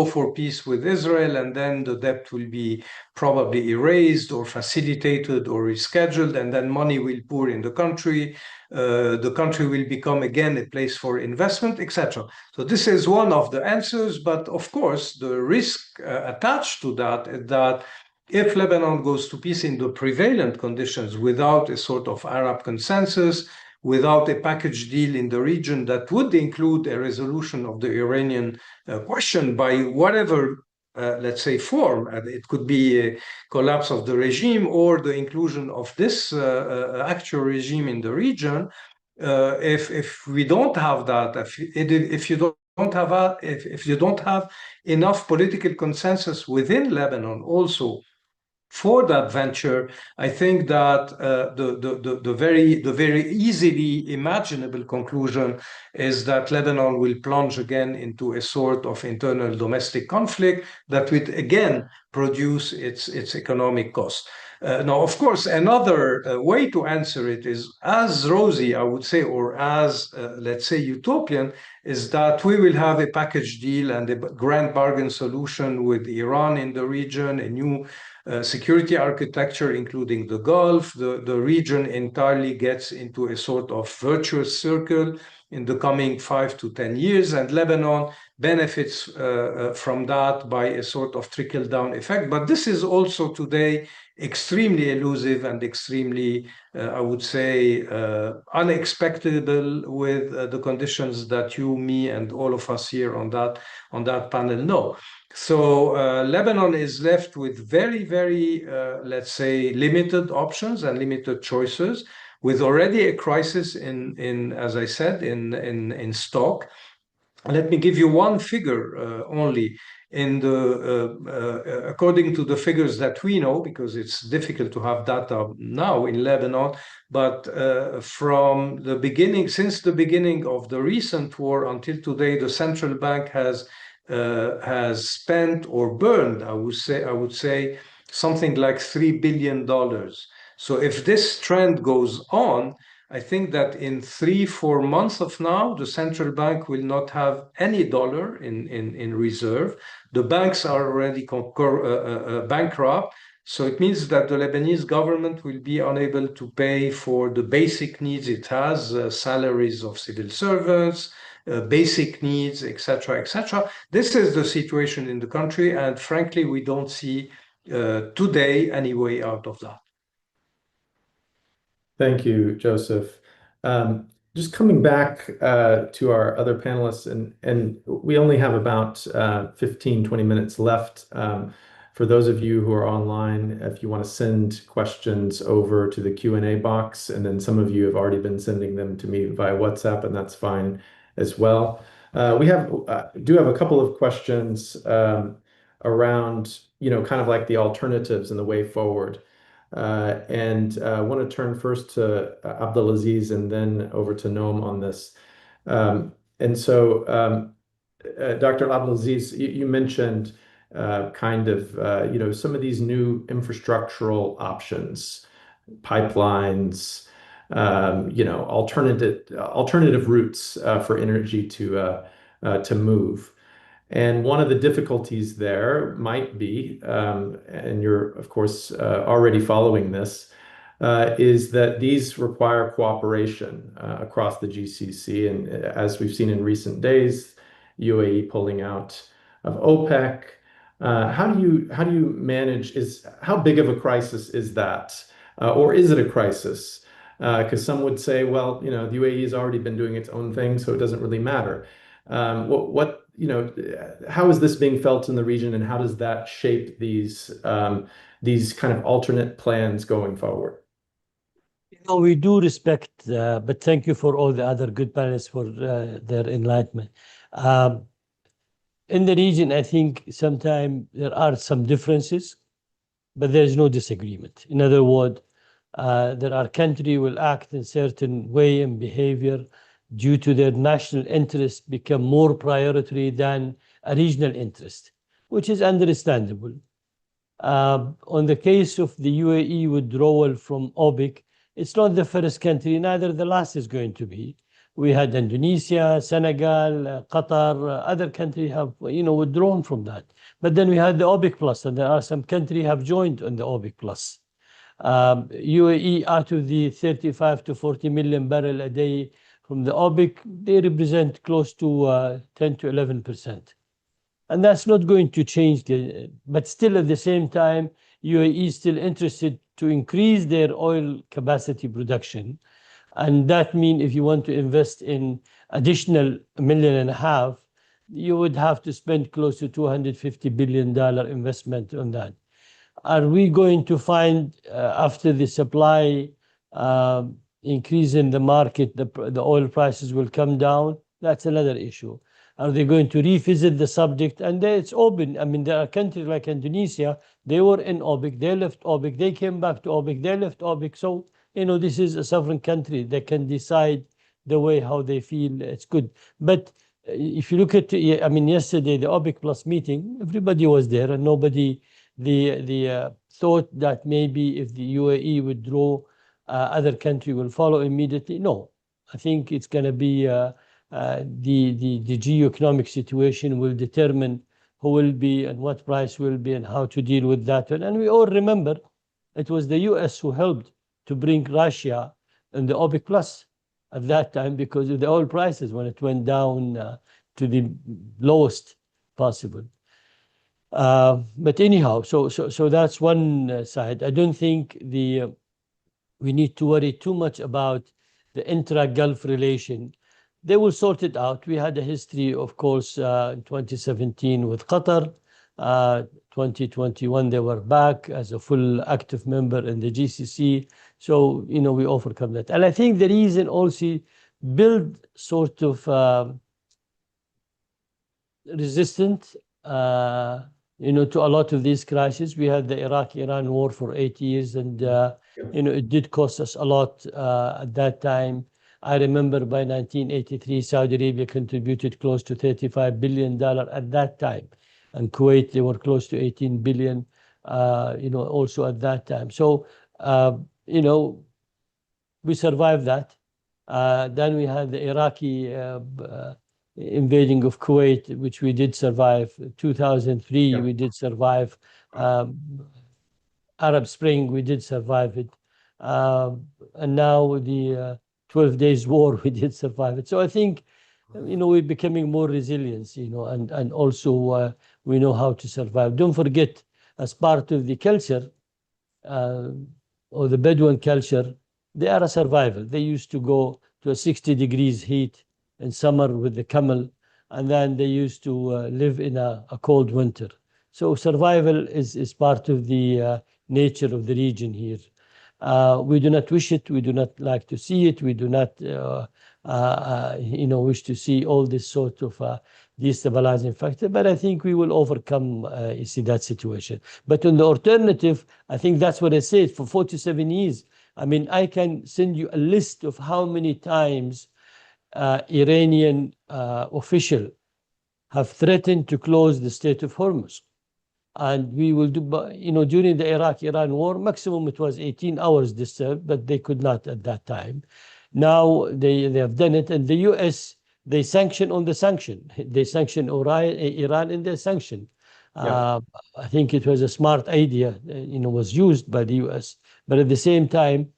for peace with Israel, and then the debt will be probably erased or facilitated or rescheduled, and then money will pour in the country. The country will become again a place for investment, etc. So this is one of the answers, but of course the risk attached to that is that if Lebanon goes to peace in the prevalent conditions without a sort of Arab consensus, without a package deal in the region that would include a resolution of the Iranian question by whatever, let's say, form. It could be a collapse of the regime or the inclusion of this actual regime in the region. If we don't have that, if you don't have enough political consensus within Lebanon also for that venture, I think that the very easily imaginable conclusion is that Lebanon will plunge again into a sort of internal domestic conflict that would again produce its economic cost. Now, of course, another way to answer it is as rosy, I would say, or as, let's say, utopian, is that we will have a package deal and a grand bargain solution with Iran in the region, a new security architecture, including the Gulf. The region entirely gets into a sort of virtuous circle in the coming 5 to 10 years, and Lebanon benefits from that by a sort of trickle-down effect. But this is also today extremely elusive and extremely, I would say, unexpected with the conditions that you, me, and all of us here on that panel know. So Lebanon is left with very, very, let's say, limited options and limited choices, with already a crisis in as I said, in stock. Let me give you one figure only. According to the figures that we know, because it's difficult to have data now in Lebanon, but from the beginning, since the beginning of the recent war until today, the central bank has spent or burned, I would say something like $3 billion. So if this trend goes on, I think that in 3-4 months of now, the central bank will not have any dollar in reserve. The banks are already bankrupt. So it means that the Lebanese government will be unable to pay for the basic needs it has, salaries of civil servants, basic needs, etc., etc. This is the situation in the country, and frankly, we don't see today any way out of that. Thank you, Joseph. Just coming back to our other panelists, and we only have about 15, 20 minutes left For those of you who are online, if you want to send questions over to the Q&A box, and then some of you have already been sending them to me via WhatsApp, and that's fine as well. We do have a couple of questions around, kind of like the alternatives and the way forward. And I want to turn first to Abdulaziz and then over to Noam on this. And so, Dr. Abdulaziz, you mentioned kind of, some of these new infrastructural options, pipelines, alternative routes for energy to move. And one of the difficulties there might be, and you're, of course, already following this, is that these require cooperation across the GCC. And as we've seen in recent days, UAE pulling out of OPEC. How do you manage, how big of a crisis is that? Or is it a crisis? Because some would say, well, the UAE has already been doing its own thing, so it doesn't really matter. How is this being felt in the region, and how does that shape these kind of alternate plans going forward? We do respect, but thank you for all the other good panelists for their enlightenment. In the region, I think sometimes there are some differences, but there is no disagreement. In other words, there are countries will act in certain way and behavior due to their national interest become more priority than a regional interest, which is understandable. On the case of the UAE withdrawal from OPEC, it's not the first country, neither the last is going to be. We had Indonesia, Senegal, Qatar, other countries have withdrawn from that. But then we had the OPEC Plus, and there are some countries have joined on the OPEC Plus. UAE, out of the 35 to 40 million barrel a day from the OPEC, they represent close to 10 to 11%. And that's not going to change, but still at the same time, UAE is still interested to increase their oil capacity production. And that means if you want to invest in additional $1.5 million, you would have to spend close to $250 billion investment on that. Are we going to find, after the supply increase in the market, the oil prices will come down? That's another issue. Are they going to revisit the subject? And it's open. I mean, there are countries like Indonesia, they were in OPEC, they left OPEC, they came back to OPEC, they left OPEC. So, this is a sovereign country. They can decide the way how they feel it's good. But if you look at, yesterday, the OPEC Plus meeting, everybody was there and nobody thought that maybe if the UAE withdraw, other country will follow immediately. No, I think it's going to be the geoeconomic situation will determine who will be and what price will be and how to deal with that. And we all remember it was the US who helped to bring Russia in the OPEC Plus at that time because of the oil prices when it went down to the lowest possible. But anyhow, so that's one side. I don't think we need to worry too much about the intra-Gulf relation. They will sort it out. We had a history, of course, in 2017 with Qatar. 2021, they were back as a full active member in the GCC. So, we overcome that. And I think the reason also build sort of resistant, to a lot of these crises. We had the Iraq-Iran war for 8 years, and, it did cost us a lot at that time. I remember by 1983, Saudi Arabia contributed close to $35 billion at that time. And Kuwait, they were close to 18 billion, also at that time. So, we survived that. Then we had the Iraqi invading of Kuwait, which we did survive. 2003, we did survive. Arab Spring, we did survive it. And now the 12 days war, we did survive it. So I think, we're becoming more resilient, and also we know how to survive. Don't forget, as part of the culture, or the Bedouin culture, they are a survivor. They used to go to a 60 degrees heat in summer with the camel, and then they used to live in a cold winter. So survival is part of the nature of the region here. We do not wish it. We do not like to see it. We do not, wish to see all this sort of destabilizing factor. But I think we will overcome, that situation. But on the alternative, I think that's what I said for 47 years. I mean, I can send you a list of how many times Iranian officials have threatened to close the Strait of Hormuz. And we will do, during the Iraq-Iran war, maximum it was 18 hours disturbed, but they could not at that time. Now they have done it, and the US, they sanction on the sanction. They sanction Iran in their sanction. Yeah. I think it was a smart idea, was used by the US. But at the same time,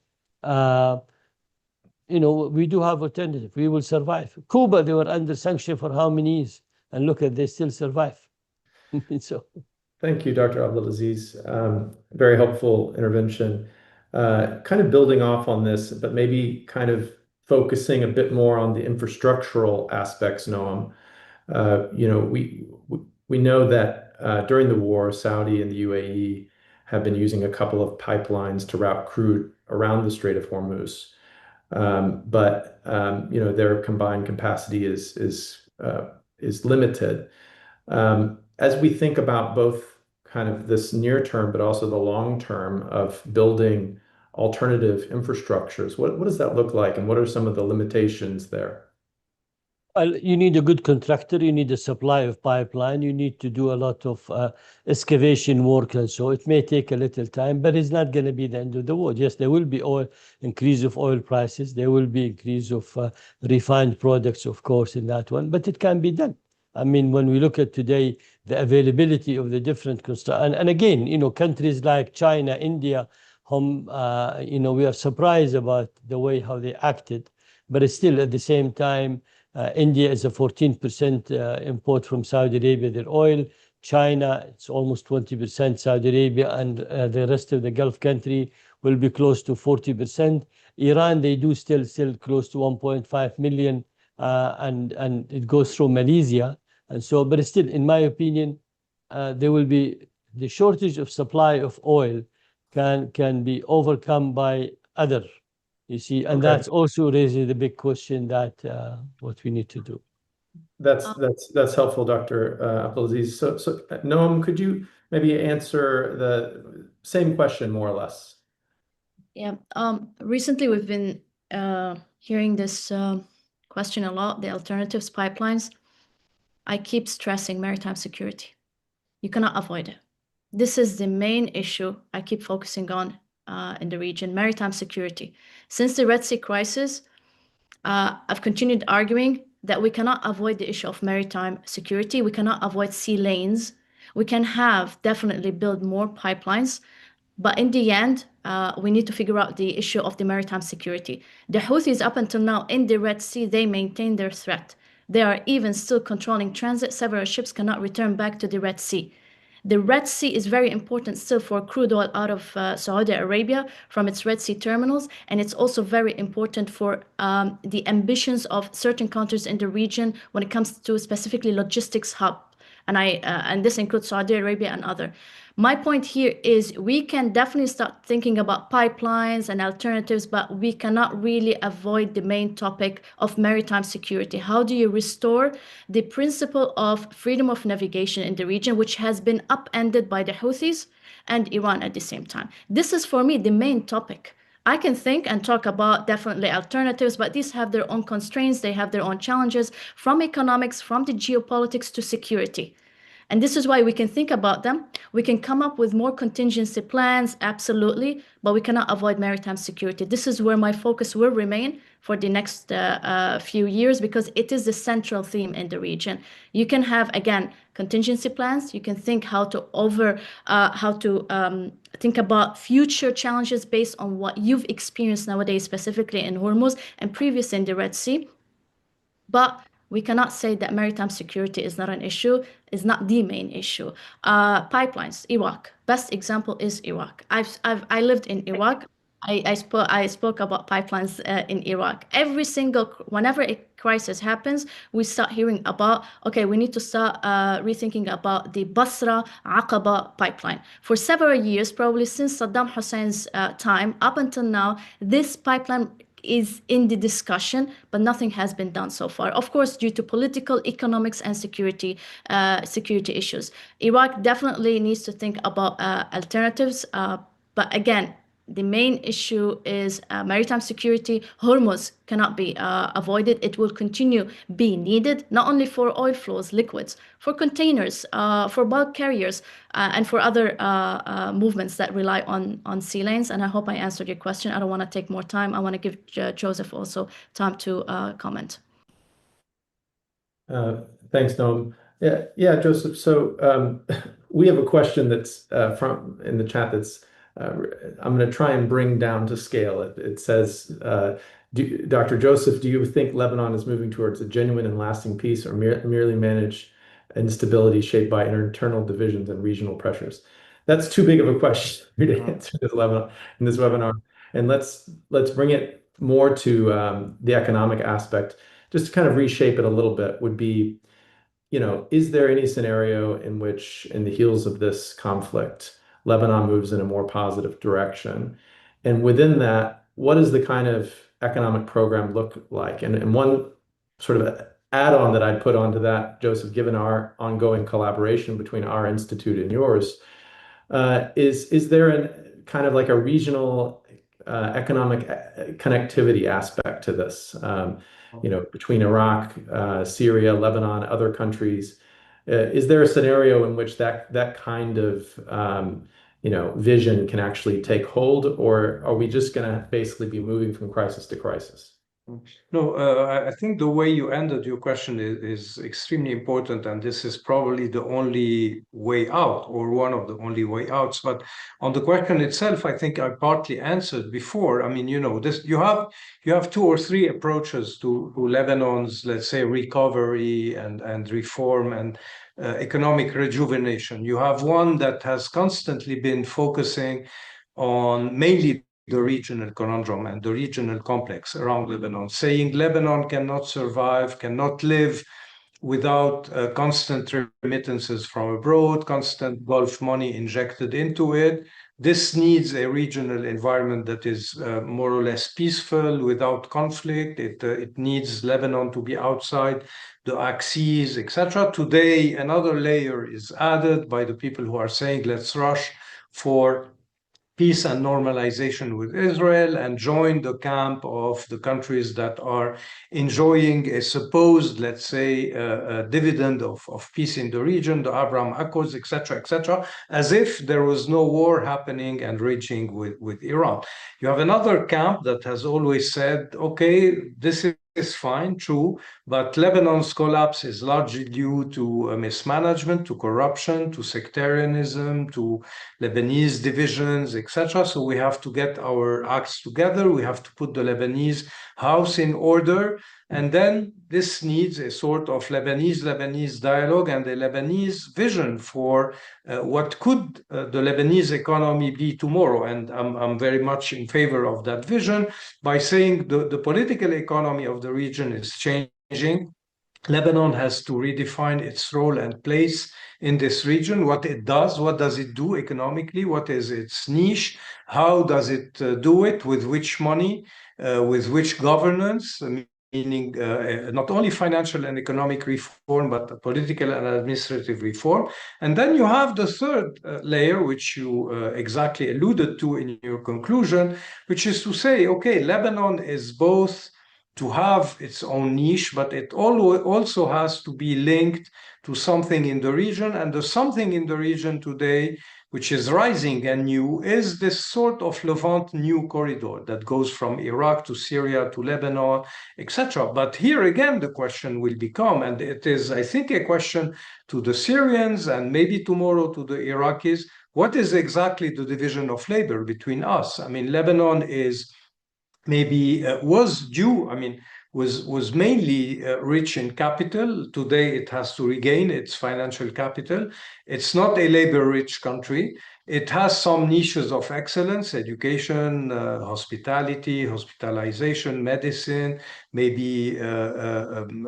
we do have alternative. We will survive. Cuba, they were under sanction for how many years? And look at, they still survive. So. Thank you, Dr. Abdulaziz. Very helpful intervention. Kind of building off on this, but maybe kind of focusing a bit more on the infrastructural aspects, Noam. We know that during the war, Saudi and the UAE have been using a couple of pipelines to route crude around the Strait of Hormuz. But their combined capacity is limited. As we think about both kind of this near term, but also the long term of building alternative infrastructures, what does that look like, and what are some of the limitations there? Well, you need a good contractor, you need a supply of pipeline, you need to do a lot of excavation work, and so it may take a little time, but it's not going to be the end of the world. Yes, there will be increase of oil prices, there will be increase of refined products, of course, in that one, but it can be done. I mean, when we look at today, the availability of the different and again, countries like China, India, we are surprised about the way how they acted, but it's still at the same time, India is a 14% import from Saudi Arabia, their oil. China, it's almost 20%. Saudi Arabia and the rest of the Gulf country will be close to 40%. Iran, they do still close to 1.5 million, and it goes through Malaysia. And so, but still, in my opinion, there will be the shortage of supply of oil can be overcome by other. You see, and Okay. that's also raises the big question that what we need to do. That's helpful, Dr. Abdulaziz. So Noam, could you maybe answer the same question more or less? Yeah. Recently we've been hearing this question a lot, the alternatives pipelines. I keep stressing maritime security. You cannot avoid it. This is the main issue I keep focusing on in the region, maritime security. Since the Red Sea crisis, I've continued arguing that we cannot avoid the issue of maritime security. We cannot avoid sea lanes. We can definitely build more pipelines, but in the end, we need to figure out the issue of the maritime security. The Houthis, up until now, in the Red Sea, they maintain their threat. They are even still controlling transit. Several ships cannot return back to the Red Sea. The Red Sea is very important still for crude oil out of Saudi Arabia from its Red Sea terminals, and it's also very important for the ambitions of certain countries in the region when it comes to specifically logistics hub, and this includes Saudi Arabia and other. My point here is we can definitely start thinking about pipelines and alternatives, but we cannot really avoid the main topic of maritime security. How do you restore the principle of freedom of navigation in the region, which has been upended by the Houthis and Iran at the same time? This is, for me, the main topic. I can think and talk about definitely alternatives, but these have their own constraints. They have their own challenges, from economics, from the geopolitics to security. And this is why we can think about them. We can come up with more contingency plans, absolutely, but we cannot avoid maritime security. This is where my focus will remain for the next few years, because it is the central theme in the region. You can have, again, contingency plans. You can think how to think about future challenges based on what you've experienced nowadays, specifically in Hormuz and previous in the Red Sea. But we cannot say that maritime security is not an issue, is not the main issue. Pipelines, Iraq. Best example is Iraq. I lived in Iraq. I spoke about pipelines in Iraq. Whenever a crisis happens, we start hearing about, okay, we need to start rethinking about the Basra Aqaba pipeline. For several years, probably since Saddam Hussein's time, up until now, this pipeline is in the discussion, but nothing has been done so far. Of course, due to political, economics, and security issues. Iraq definitely needs to think about alternatives, but again, the main issue is maritime security. Hormuz cannot be avoided. It will continue being needed, not only for oil flows, liquids, for containers, for bulk carriers, and for other movements that rely on sea lanes. And I hope I answered your question. I don't want to take more time. I want to give Joseph also time to comment. Thanks, Noam. Yeah, Joseph. So we have a question that's from in the chat that's I'm going to try and bring down to scale. It says, Dr. Joseph, do you think Lebanon is moving towards a genuine and lasting peace, or merely manage instability shaped by internal divisions and regional pressures? That's too big of a question for me to answer in this webinar. And let's bring it more to the economic aspect. Just to kind of reshape it a little bit would be, is there any scenario in which, in the heels of this conflict, Lebanon moves in a more positive direction? And within that, what does the kind of economic program look like? And one sort of add-on that I'd put onto that, Joseph, given our ongoing collaboration between our institute and yours, is there a kind of like a regional economic connectivity aspect to this, between Iraq, Syria, Lebanon, other countries? Is there a scenario in which that kind of vision can actually take hold, or are we just going to basically be moving from crisis to crisis? No, I think the way you ended your question is extremely important, and this is probably the only way out, or one of the only way outs. But on the question itself, I think I partly answered before. I mean, this you have two or three approaches to Lebanon's, let's say, recovery and reform and economic rejuvenation. You have one that has constantly been focusing on mainly the regional conundrum and the regional complex around Lebanon, saying Lebanon cannot survive, cannot live without constant remittances from abroad, constant Gulf money injected into it. This needs a regional environment that is more or less peaceful, without conflict. It needs Lebanon to be outside the axes, etc. Today, another layer is added by the people who are saying, let's rush for peace and normalization with Israel and join the camp of the countries that are enjoying a supposed, let's say, a dividend of peace in the region, the Abraham Accords, etc., as if there was no war happening and raging with Iran. You have another camp that has always said, okay, this is fine, true, but Lebanon's collapse is largely due to mismanagement, to corruption, to sectarianism, to Lebanese divisions, etc. So we have to get our acts together. We have to put the Lebanese house in order. And then this needs a sort of Lebanese dialogue and a Lebanese vision for what could the Lebanese economy be tomorrow. And I'm very much in favor of that vision by saying the political economy of the region is changing. Lebanon has to redefine its role and place in this region, what it does do economically, what is its niche, how does it do it, with which money, with which governance, meaning not only financial and economic reform, but political and administrative reform. And then you have the third layer, which you exactly alluded to in your conclusion, which is to say, okay, Lebanon is both to have its own niche, but it also has to be linked to something in the region. And the something in the region today, which is rising and new, is this sort of Levant new corridor that goes from Iraq to Syria to Lebanon, etc. But here again, the question will become, and it is, I think, a question to the Syrians and maybe tomorrow to the Iraqis, what is exactly the division of labor between us? I mean, Lebanon is maybe was mainly rich in capital. Today it has to regain its financial capital. It's not a labor-rich country. It has some niches of excellence: education, hospitality, hospitalization, medicine, maybe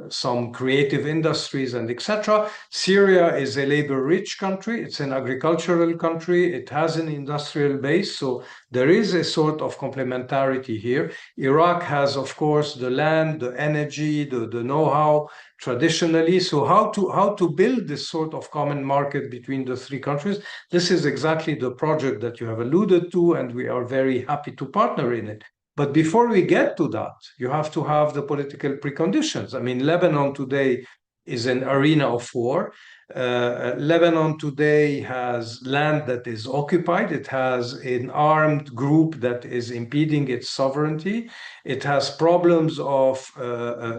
some creative industries, and etc. Syria is a labor-rich country. It's an agricultural country. It has an industrial base. So there is a sort of complementarity here. Iraq has, of course, the land, the energy, the know-how traditionally. So how to build this sort of common market between the three countries? This is exactly the project that you have alluded to, and we are very happy to partner in it. But before we get to that, you have to have the political preconditions. I mean, Lebanon today is an arena of war. Lebanon today has land that is occupied. It has an armed group that is impeding its sovereignty. It has problems of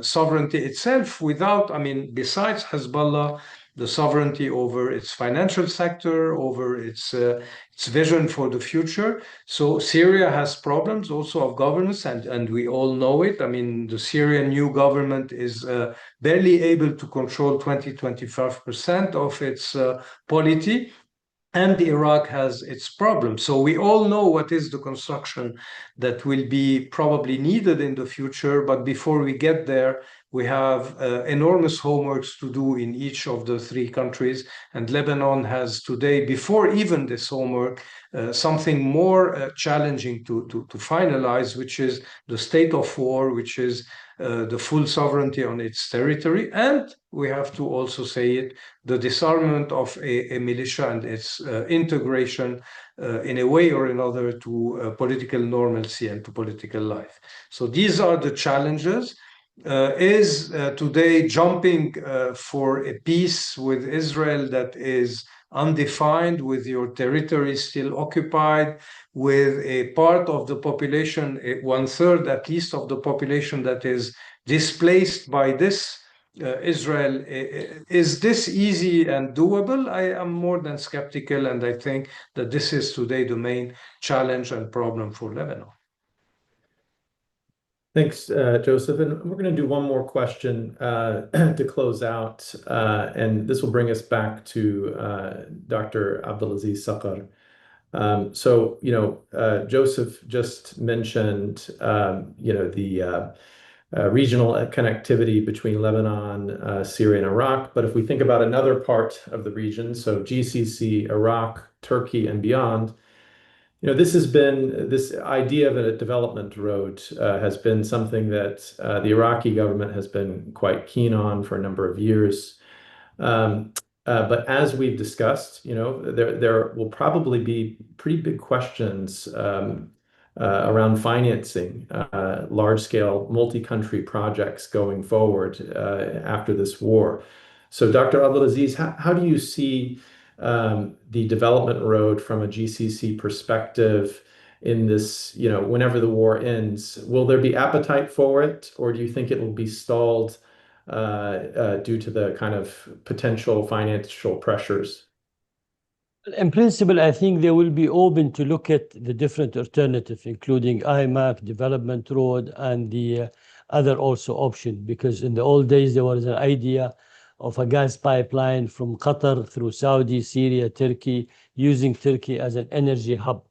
sovereignty itself without, I mean, besides Hezbollah, the sovereignty over its financial sector, over its vision for the future. So Syria has problems also of governance, and we all know it. I mean, the Syrian new government is barely able to control 20-25% of its polity. And Iraq has its problems. So we all know what is the construction that will be probably needed in the future. But before we get there, we have enormous homeworks to do in each of the three countries. And Lebanon has today, before even this homework, something more challenging to finalize, which is the state of war, which is the full sovereignty on its territory. And we have to also say it, the disarmament of a militia and its integration in a way or another to political normalcy and to political life. So these are the challenges. Is today jumping for a peace with Israel that is undefined, with your territory still occupied, with a part of the population, 1/3 at least of the population that is displaced by this Israel. Is this easy and doable? I am more than skeptical, and I think that this is today the main challenge and problem for Lebanon. Thanks, Joseph. And we're going to do one more question to close out. And this will bring us back to Dr. Abdulaziz Saqar. So, Joseph just mentioned, the regional connectivity between Lebanon, Syria, and Iraq. But if we think about another part of the region, so GCC, Iraq, Turkey, and beyond, this idea of a development road has been something that the Iraqi government has been quite keen on for a number of years. But as we've discussed, there will probably be pretty big questions around financing large-scale multi-country projects going forward after this war. So, Dr. Abdulaziz, how do you see the development road from a GCC perspective in this, whenever the war ends? Will there be appetite for it, or do you think it will be stalled due to the kind of potential financial pressures? In principle, I think they will be open to look at the different alternatives, including IMAP, development road, and the other also option, because in the old days, there was an idea of a gas pipeline from Qatar through Saudi, Syria, Turkey, using Turkey as an energy hub.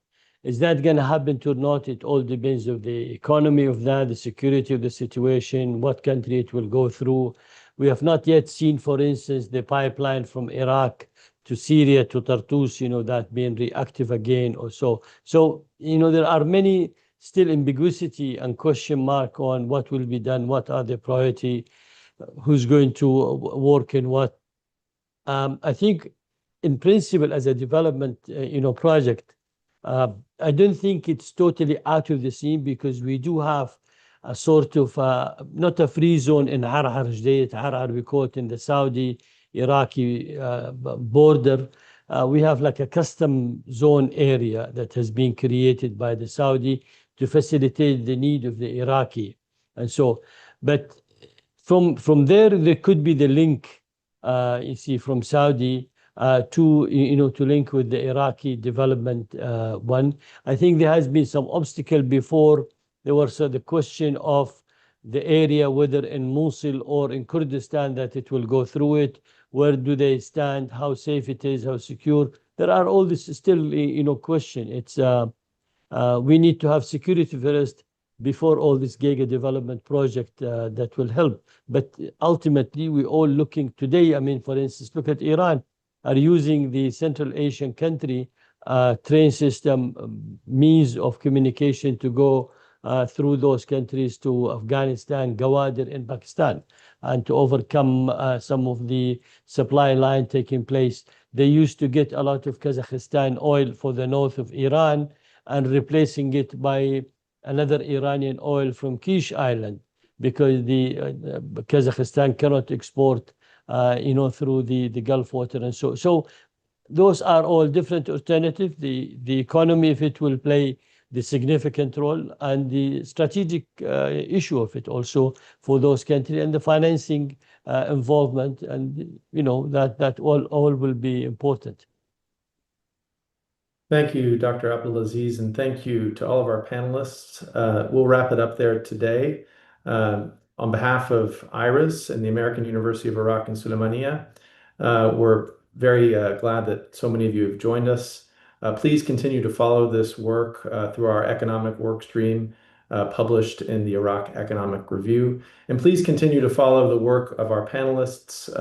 Is that going to happen or not? It all depends on the economy of that, the security of the situation, what country it will go through. We have not yet seen, for instance, the pipeline from Iraq to Syria to Tartus, that being reactive again or so. So, there are many still ambiguity and question mark on what will be done, what are the priority, who's going to work in what. I think in principle as a development, project, I don't think it's totally out of the scene, because we do have a sort of, not a free zone in Harhar Jdeid, Harhar we call it, in the Saudi-Iraqi border. We have like a custom zone area that has been created by the Saudi to facilitate the need of the Iraqi. And so, but from there could be the link, you see, from Saudi to link with the Iraqi development one. I think there has been some obstacle before. There was the question of the area, whether in Mosul or in Kurdistan, that it will go through it. Where do they stand? How safe it is? How secure? there are all this still, question. It's we need to have security first before all this giga development project that will help. But ultimately, we're all looking today. I mean, for instance, look at Iran are using the Central Asian country train system means of communication to go through those countries to Afghanistan, Gawadir in Pakistan, and to overcome some of the supply line taking place. They used to get a lot of Kazakhstan oil for the north of Iran and replacing it by another Iranian oil from Kish Island because the Kazakhstan cannot export, through the Gulf water and so those are all different alternatives. The economy of it will play the significant role, and the strategic issue of it also for those countries, and the financing involvement, and that all will be important. Thank you, Dr. Abdulaziz, and thank you to all of our panelists. We'll wrap it up there today. On behalf of IRIS and the American University of Iraq and Sulaymaniyah, we're very glad that so many of you have joined us. Please continue to follow this work through our economic work stream published in the Iraq Economic Review. And please continue to follow the work of our panelists,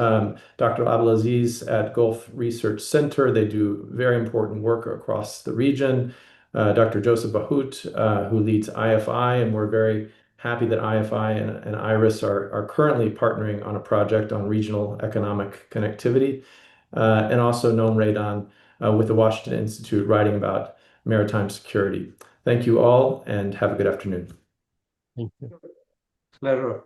Dr. Abdulaziz at Gulf Research Center. They do very important work across the region. Dr. Joseph Bahout, who leads IFI, and we're very happy that IFI and IRIS are currently partnering on a project on regional economic connectivity. And also Noam Raydan with the Washington Institute writing about maritime security. Thank you all, and have a good afternoon. Thank you. Pleasure.